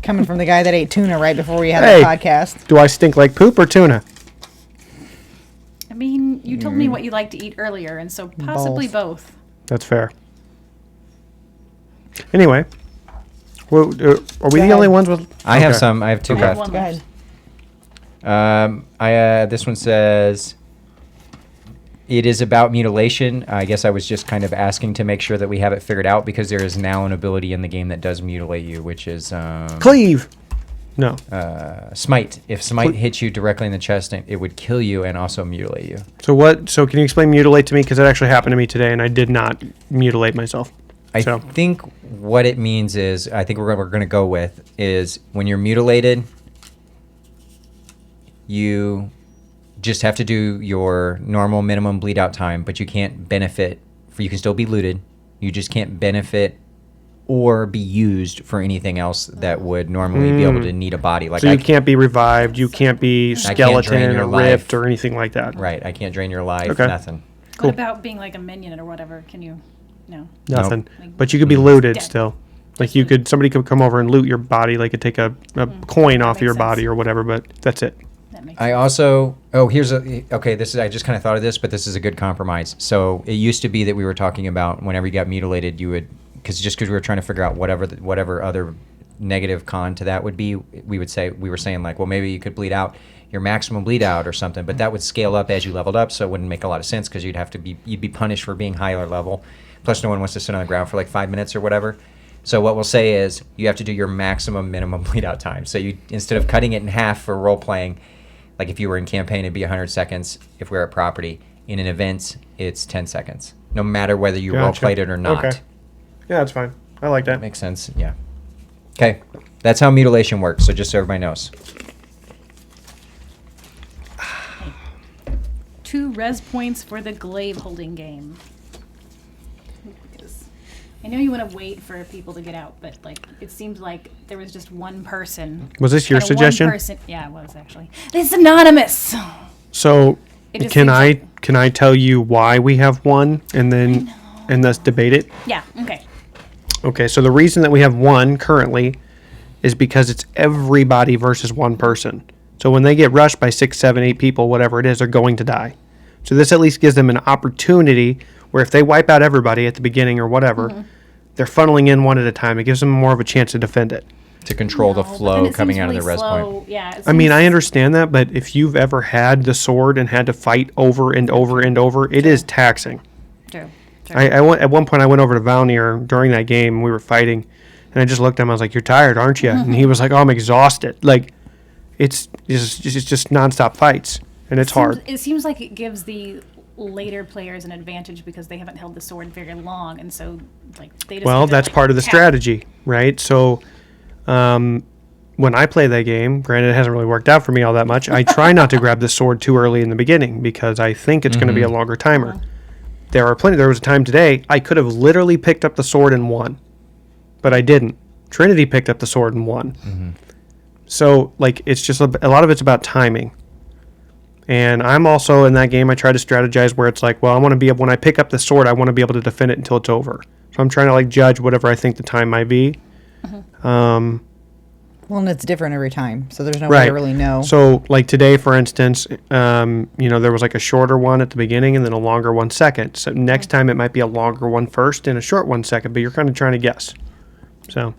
Coming from the guy that ate tuna right before we had Hey. the podcast. Do I stink like poop or tuna? I mean, you told me what you like to eat earlier, and so possibly both. That's fair. Anyway, well, are we the ahead. only ones with? I have Okay. some. I have two I have left. one Go ahead. This one says, it is about mutilation. I guess I was just kind of asking to make sure that we have it figured out because there is now an ability in the game that does mutilate you, which is Cleave. No. smite. If smite hits you directly in the chest, it would kill you and also mutilate you. So what? So can you explain mutilate to me? Because that actually happened to me today, and I did not mutilate myself. I So think what it means is, I think we're going to go with is when you're mutilated, you just have to do your normal minimum bleed out time, but you can't benefit. You can still be looted. You just can't benefit or be used for anything else that would normally be able to need a body. Like so you can't be revived. You can't be drain skeleton your or life. ripped or anything like that. Right. I can't drain your life. Okay. Nothing. Cool. What about being like a minion or whatever? Can you? No. Nothing. Nope. But you could be looted Dead. still. Like you could, somebody could come over and loot your body. Like could take a coin off makes your sense. body or whatever. But that's it. That makes I also this is I just kind of thought of this, but this is a good compromise. So it used to be that we were talking about whenever you got mutilated, you would because we were trying to figure out whatever other negative con to that would be. We were saying like, well, maybe you could bleed out your maximum bleed out or something, but that would scale up as you leveled up, so it wouldn't make a lot of sense because you'd be punished for being higher level. Plus, no one wants to sit on the ground for like 5 minutes or whatever. So what we'll say is you have to do your maximum minimum bleed out time. So you instead of cutting it in half for role playing. Like if you were in campaign, it'd be 100 seconds. If we're at property, in an event, it's 10 seconds. No matter whether you role played it or not. Okay. Yeah, that's fine. I like that. Makes sense. Yeah. Okay. That's how mutilation works. So just so everybody knows. 2 res points for the glaive holding game. Because I know you want to wait for people to get out, but like it seems like there was just one person. Was this your Kinda suggestion? One person, yeah, it was actually. It's anonymous. So It just can seems can I tell you why we have one and then let's debate it? Yeah. Okay. Okay, so the reason that we have one currently is because it's everybody versus one person. So when they get rushed by 6, 7, 8 people, whatever it is, they're going to die. So this at least gives them an opportunity where if they wipe out everybody at the beginning or whatever, they're funneling in one at a time. It gives them more of a chance to defend it. To control the No, but then flow it coming seems out of really the res slow. point. Yeah. I mean, I understand that, but if you've ever had the sword and had to fight over and over and over, it is taxing. True. I went, at one point I went over to Valnir during that game. We were fighting, and I just looked at him. I was like, "You're tired, aren't you?" And he was like, "Oh, I'm exhausted." Like, it's just nonstop fights, and it's hard. It seems like it gives the later players an advantage because they haven't held the sword very long, and so like they just. Well, need to, that's like, part of the tap. strategy, right? So, when I play that game, granted it hasn't really worked out for me all that much. I try not to grab the sword too early in the beginning because I think it's going to be a longer timer. There was a time today I could have literally picked up the sword and won, but I didn't. Trinity picked up the sword and won. So like it's just a lot of it's about timing. And I'm also in that game. I try to strategize where it's like, well, I want to be able, when I pick up the sword, I want to be able to defend it until it's over. So I'm trying to like judge whatever I think the time might be. Well, and it's different every time, so there's no way Right. to really know. So like today, for instance, there was like a shorter one at the beginning and then a longer one second. So next time it might be a longer one first and a short one second, but you're kind of trying to guess. So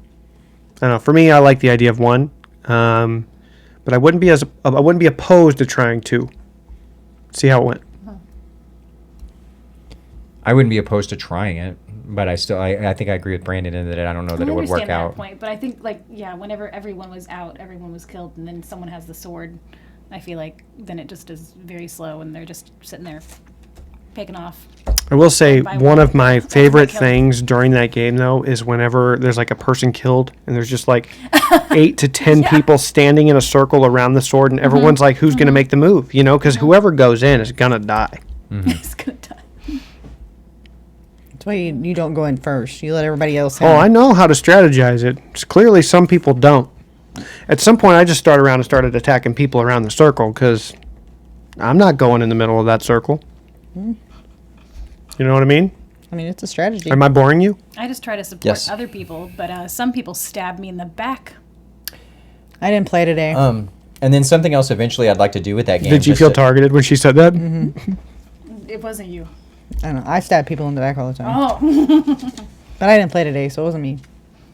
I don't know. For me, I like the idea of one, but I wouldn't be opposed to trying two. See how it went. I wouldn't be opposed to trying it, but I think I agree with Brandon in that I don't know that I it would work understand out. that point, but I think whenever everyone was out, everyone was killed, and then someone has the sword. I feel like then it just is very slow, and they're just sitting there, picking off. I will say By one one. of my That's favorite my kill. things during that game though is whenever there's like a person killed and there's just like 8 to 10 people standing in a circle around the sword and everyone's like, who's going to make the move? You know, because whoever goes in is going to die. It's gonna die. That's why you don't go in first. You let everybody else in. Oh, I know how to strategize it. It's clearly some people don't. At some point, I just started around and started attacking people around the circle because I'm not going in the middle of that circle. You know what I mean? I mean, it's a strategy. Am I boring you? I just try to support Yes. other people, but some people stab me in the back. I didn't play today. And then something else eventually I'd like to do with that game. Did you just feel to- targeted when she said that? It wasn't you. I don't know. I stab people in the back all the time. Oh. But I didn't play today, so it wasn't me.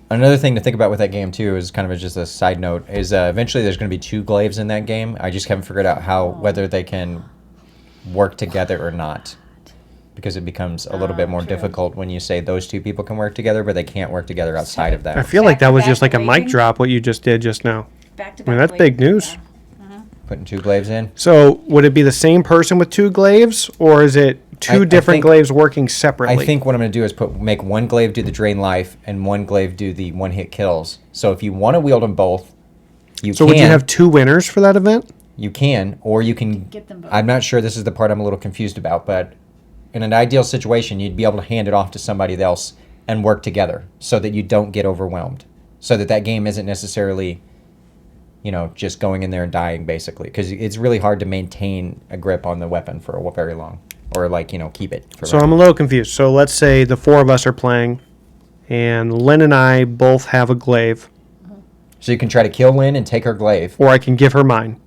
Another thing to think about with that game too is kind of just a side note is eventually there's going to be 2 glaives in that game. I just haven't figured out whether they can work together or not, because it becomes a little bit more true. difficult when you say those 2 people can work together, but they can't work together outside of I that. feel like that was Back-to-back just like a mic glazing? drop, what you just did just now. Back to I mean, back. that's big news. Putting 2 glaives in. So, would it be the same person with 2 glaives, or is it two I different think- glaives working separately? I think what I'm going to do is make one glaive do the drain life and one glaive do the 1-hit kills. So if you want to wield them both, you So, can. would you have 2 winners for that event? You can, or you can Get them both. I'm not sure. This is the part I'm a little confused about, but in an ideal situation, you'd be able to hand it off to somebody else and work together so that you don't get overwhelmed, so that game isn't necessarily, just going in there and dying basically, because it's really hard to maintain a grip on the weapon for very long, or keep it. For So, very I'm a long. little confused. So, let's say the 4 of us are playing, and Lynn and I both have a glaive, So you can try to kill Lynn and take her glaive, or I can give her mine.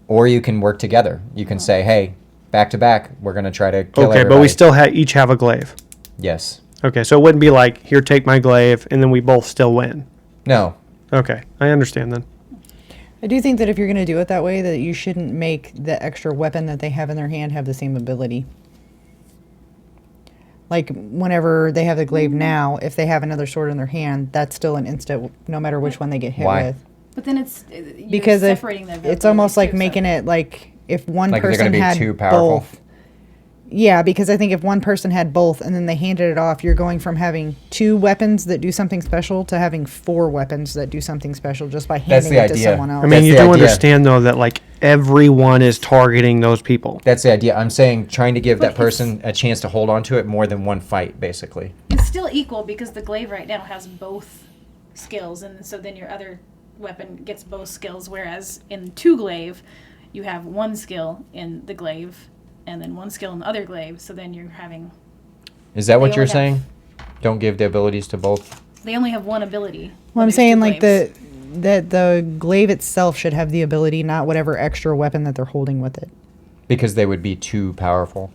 or you can work together. You can say, "Hey, back to back, we're gonna try to kill Okay, but everybody." we still each have a glaive. Yes. Okay, so it wouldn't be like, here, take my glaive, and then we both still win. No. Okay, I understand then. I do think that if you're going to do it that way, that you shouldn't make the extra weapon that they have in their hand have the same ability. Like, whenever they have the glaive now, if they have another sword in their hand, that's still an instant, no matter which one they get hit Why? with. But then you're Because if separating them. it's almost like making it like if one Like they're gonna person be had too powerful? both. Yeah, because I think if one person had both and then they handed it off, you're going from having 2 weapons that do something special to having 4 weapons that do something special just by That's handing the it to idea. someone else. I mean, That's you the do idea. understand, though, that, like, everyone is targeting those people. That's the idea. I'm saying trying to give But that person a chance to hold on to it more than one fight, basically. It's still equal because the glaive right now has both skills, and so then your other weapon gets both skills. Whereas in 2 glaive, you have 1 skill in the glaive, and then 1 skill in the other glaive. So then you're having. Is that what They you're only have- saying? Don't give the abilities to both? They only have 1 ability. Well, when I'm there's saying 2 like glaives. that the glaive itself should have the ability, not whatever extra weapon that they're holding with it. Because they would be too powerful.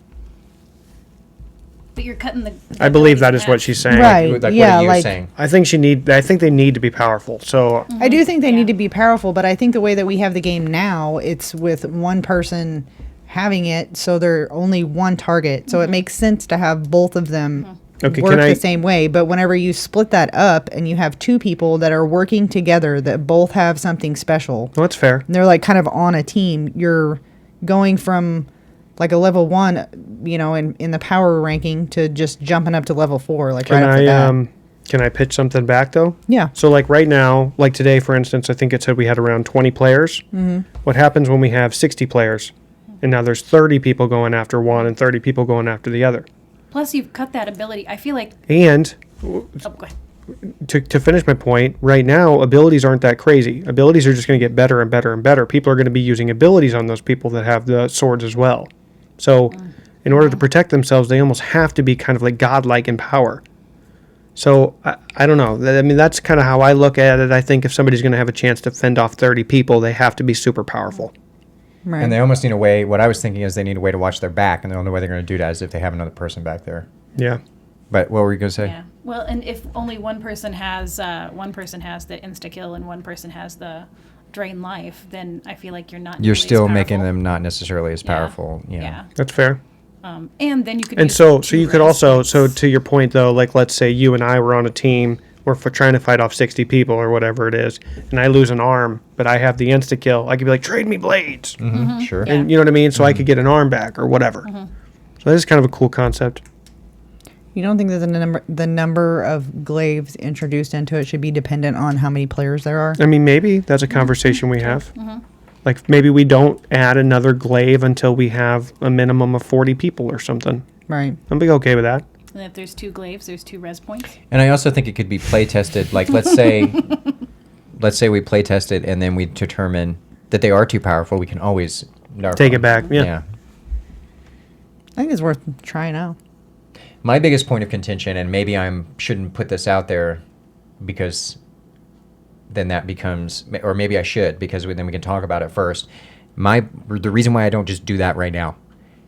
But you're cutting the. I believe that is what she's saying. Right. Like, yeah, what are you like saying? I think they need to be powerful. So, I do think they Yeah. need to be powerful, but I think the way that we have the game now, it's with one person having it, so they're only one target. So it makes sense to have both of them Okay, work can I- the same way. But whenever you split that up and you have 2 people that are working together that both have something special, well, that's fair. and they're like kind of on a team, you're going from like a level 1, in the power ranking to just jumping up to level 4, like Can right off the bat. can I pitch something back, though? Yeah. So, like, right now, like today, for instance, I think it said we had around 20 players. Mm-hmm. What happens when we have 60 players? And now there's 30 people going after one and 30 people going after the other. Plus, you've cut that ability. I feel like. And Oh, go ahead. to finish my point, right now, abilities aren't that crazy. Abilities are just going to get better and better and better. People are going to be using abilities on those people that have the swords as well. So, in order to protect themselves, they almost have to be kind of like godlike in power. So, I don't know. I mean, that's kind of how I look at it. I think if somebody's going to have a chance to fend off 30 people, they have to be super powerful. Right. And they almost need a way, what I was thinking is they need a way to watch their back, and the only way they're going to do that is if they have another person back there. Yeah. But what were you going to say? Yeah. Well, and if only one person has the insta kill and one person has the drain life, then I feel like you're not. You're nearly as still making powerful. them not necessarily as Yeah. powerful. Yeah. That's fair. And then you could. And use so 2 you could res also, points. so to your point though, like let's say you and I were on a team, we're trying to fight off 60 people or whatever it is, and I lose an arm, but I have the insta kill. I could be like, trade me blades, Mm-hmm. Sure. Yeah. and you know what I mean. So I could get an arm back or whatever. So that is kind of a cool concept. You don't think that the number of glaives introduced into it should be dependent on how many players there are? I mean, maybe that's a conversation we have. Like maybe we don't add another glaive until we have a minimum of 40 people or something. Right. I'd be okay with that. And if there's 2 glaives, there's 2 res points. And I also think it could be play tested. Like, let's say we play test it and then we determine that they are too powerful. We can always nerf Take them. it back. Yeah. I think it's worth trying out. My biggest point of contention, and maybe I shouldn't put this out there because then that becomes, or maybe I should, because then we can talk about it first. The reason why I don't just do that right now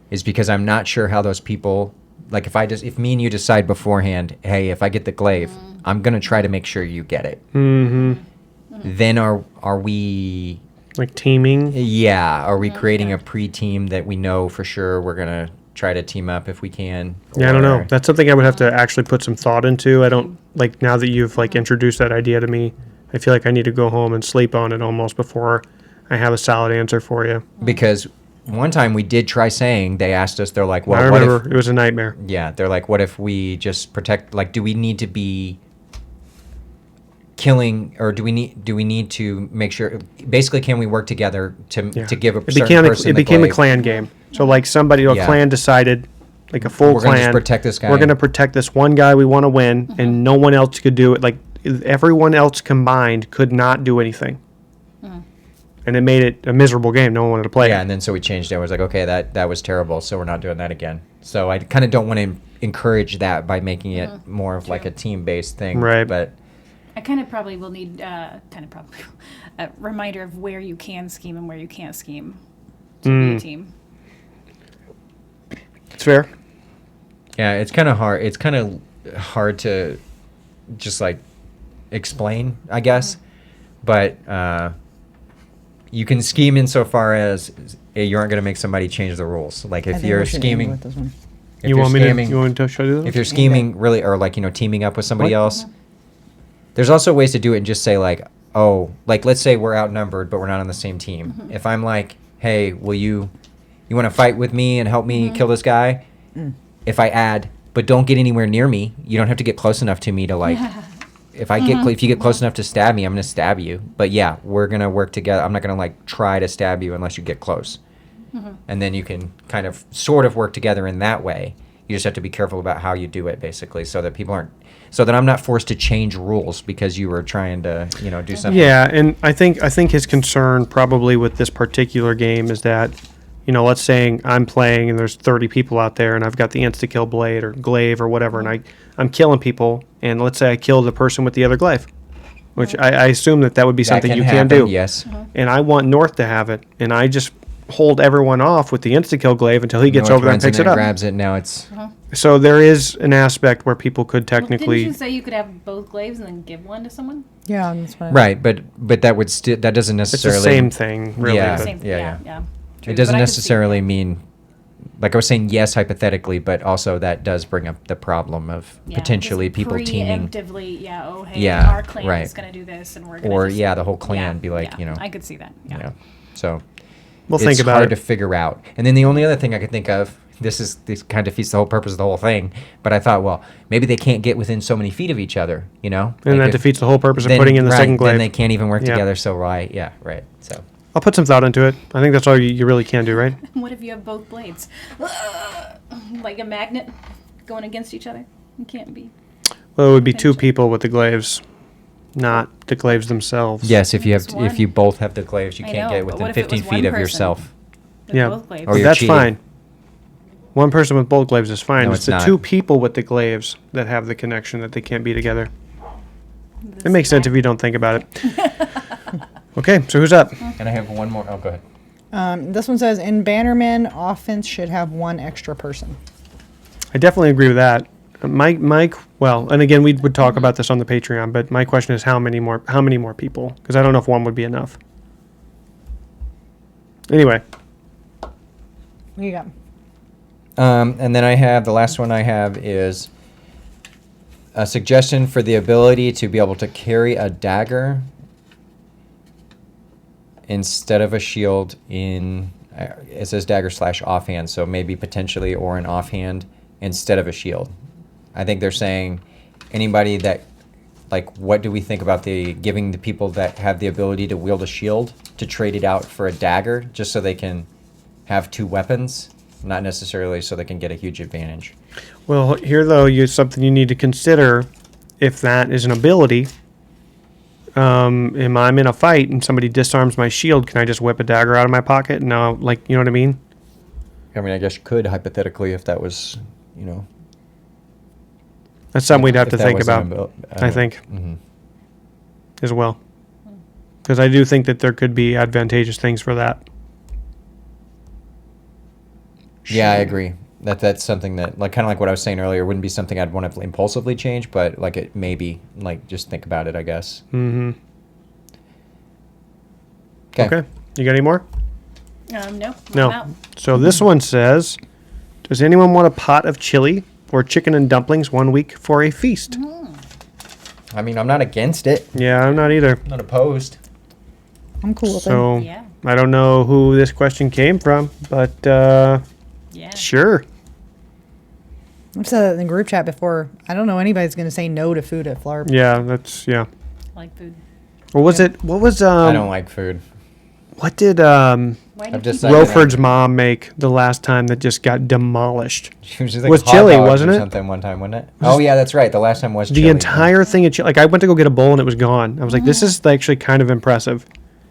is because I'm not sure how those people, like if me and you decide beforehand, hey, if I get the glaive, I'm gonna try to make sure you get it. Then are we Like teaming? Yeah. Are we creating a pre-team that we know for sure we're going to try to team up if we can? Yeah, I don't know. That's something I would have to actually put some thought into. I don't, like, now that you've, like, introduced that idea to me, I feel like I need to go home and sleep on it almost before I have a solid answer for you. Because one time we did try saying, they asked us, they're like, well, I what remember if... it was a nightmare. Yeah, they're like, what if we just protect, like, do we need to be killing, or do we need to make sure, basically, can we work together to give a certain person It the became a glaive? clan game. So, like, a clan decided, like a full We're gonna clan, just protect this guy. we're going to protect this one guy we want to win, and no one else could do it. Like, everyone else combined could not do anything. And it made it a miserable game. No one wanted to play it. Yeah, and then so we changed it. I was like, okay, that was terrible, so we're not doing that again. So I kind of don't want to encourage that by making it more of like a team-based thing. Right. But I kind of probably will need a reminder of where you can scheme and where you can't scheme to be a team. It's fair. yeah, it's kind of hard. It's kind of hard to just like explain, I guess. But you can scheme insofar as you aren't going to make somebody change the rules. Like if you're scheming, if You you're want me scheming, to show you that? if you're scheming really, or like, teaming up with somebody else, there's also ways to do it and just say like, oh, like let's say we're outnumbered, but we're not on the same team. If I'm like, hey, will you want to fight with me and help me kill this guy? If I add, but don't get anywhere near me, you don't have to get close enough to me to like, if you get close enough to stab me, I'm going to stab you. But yeah, we're going to work together. I'm not going to like try to stab you unless you get close. And then you can kind of sort of work together in that way. You just have to be careful about how you do it, basically, so that I'm not forced to change rules because you were trying to, do something. Yeah, and I think his concern probably with this particular game is that, let's say I'm playing and there's 30 people out there and I've got the insta-kill blade or glaive or whatever, and I'm killing people, and let's say I kill the person with the other glaive, which I assume that would be something you can do. Yes. And I want North to have it, and I just hold everyone off with the insta-kill glaive until he gets over there and picks it up. Grabs it. Now it's... So there is an aspect where people could technically... Didn't you say you could have both glaives and then give one to someone? Yeah, that's what. Right, but that would that doesn't It's necessarily... the same thing, really. Yeah. but- Same, yeah. True, It doesn't but I could see necessarily mean, like I was saying, yes, hypothetically, but also that does bring up the problem of Yeah, potentially just people teaming, preemptively, Yeah, our clan right. is going to do this, and we're going to or the whole clan be like, I could see that. Yeah. yeah. So We'll it's think about hard it. to figure out. And then the only other thing I could think of, this kind of defeats the whole purpose of the whole thing, but I thought, well, maybe they can't get within so many feet of each other, And Like that if- defeats the whole purpose of then- putting in the right, second glaive. Then they can't even work Yeah. together. So right, yeah, right. So I'll put some thought into it. I think that's all you really can do, right? What if you have both blades? Like a magnet going against each other? It can't be. Well, it would be two people with the glaives, not the glaives themselves. yes, if you Just one. if you both have the glaives, you I can't know, get but within what if it was 15 feet one of person? yourself. With Yeah. both blades. Or you're That's cheating. fine. One person with both glaives is fine. No, it's it's the not. two people with the glaives that have the connection that they can't be together. This It makes sense if you don't think about it. Okay, so who's up? And I have one more. Oh, go ahead. This one says in Bannerman, offense should have one extra person. I definitely agree with that. Mike, well, and again, we would talk about this on the Patreon, but my question is how many more people? Because I don't know if one would be enough. Anyway, What do you got? And then the last one I have is a suggestion for the ability to be able to carry a dagger instead of a shield it says dagger / offhand, so maybe potentially or an offhand instead of a shield. I think they're saying anybody that, like, what do we think about giving the people that have the ability to wield a shield to trade it out for a dagger just so they can have two weapons, not necessarily so they can get a huge advantage. well, here though, something you need to consider if that is an ability. Am I'm in a fight and somebody disarms my shield, can I just whip a dagger out of my pocket? And now, like, you know what I mean? I mean, I guess you could hypothetically if that was, That's something we'd have if to that think was about, an I think, mhm. as well. Because I do think that there could be advantageous things for that. Yeah, I agree. That's something that, like, kind of like what I was saying earlier, wouldn't be something I'd want to impulsively change, but like it maybe, like, just think about it, I guess. Mm-hmm. Okay. You got any more? No. I'm No. out. So this one says, does anyone want a pot of chili or chicken and dumplings 1 week for a feast? I mean, I'm not against it. Yeah, I'm not either. I'm not opposed. I'm cool with it. So Yeah. I don't know who this question came from, but Yeah. sure. I've said that in the group chat before. I don't know anybody's going to say no to food at Phlarp. Yeah, that's I like food. What was it? What was I don't like food. What did Why do I've you just keep- like- Roford's mom make the last time that just got demolished? She was just like Was hot chili, dogs wasn't or it? Something one time, wasn't it? Oh yeah, that's right. The last time was The chili. entire thing of chili. Like I went to go get a bowl and it was gone. I was like, this is actually kind of impressive.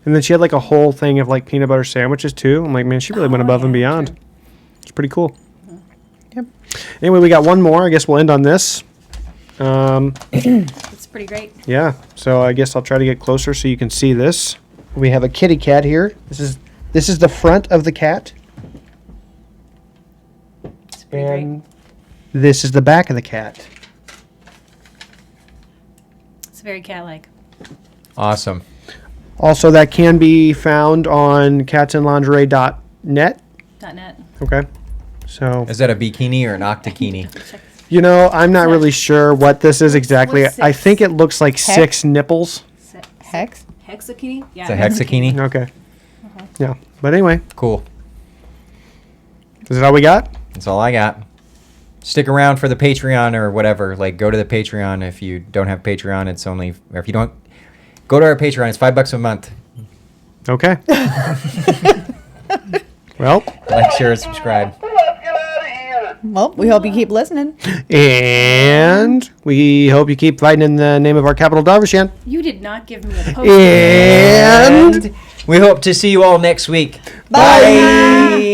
And then she had like a whole thing of like peanut butter sandwiches too. I'm like, man, she really went Oh, above and yeah, beyond. true. It's pretty cool. Yep. Anyway, we got one more. I guess we'll end on this. It's pretty great. Yeah. So I guess I'll try to get closer so you can see this. We have a kitty cat here. This is the front of the cat, It's pretty great. and this is the back of the cat. It's very cat-like. Awesome. Also, that can be found on catsandlingerie.net. .net. Okay. So, Is that a bikini or an octakini? Check. you know, I'm not really sure what this is exactly. What's I six? think it looks like Hex? 6 nipples. Hex? Hexakini? Yeah. It's a hexakini. Okay. Yeah. But anyway, Cool. is that all we got? That's all I got. Stick around for the Patreon or whatever. Like, go to the Patreon. If you don't have Patreon, it's only, or if you don't, go to our Patreon. It's $5 a month. Okay. Well, Like, share, and subscribe. Let's get out of here. Well, we hope you keep listening. and we hope you keep fighting in the name of our capital, Darvishan. You did not give me a post. And We hope to see you all next week. Bye.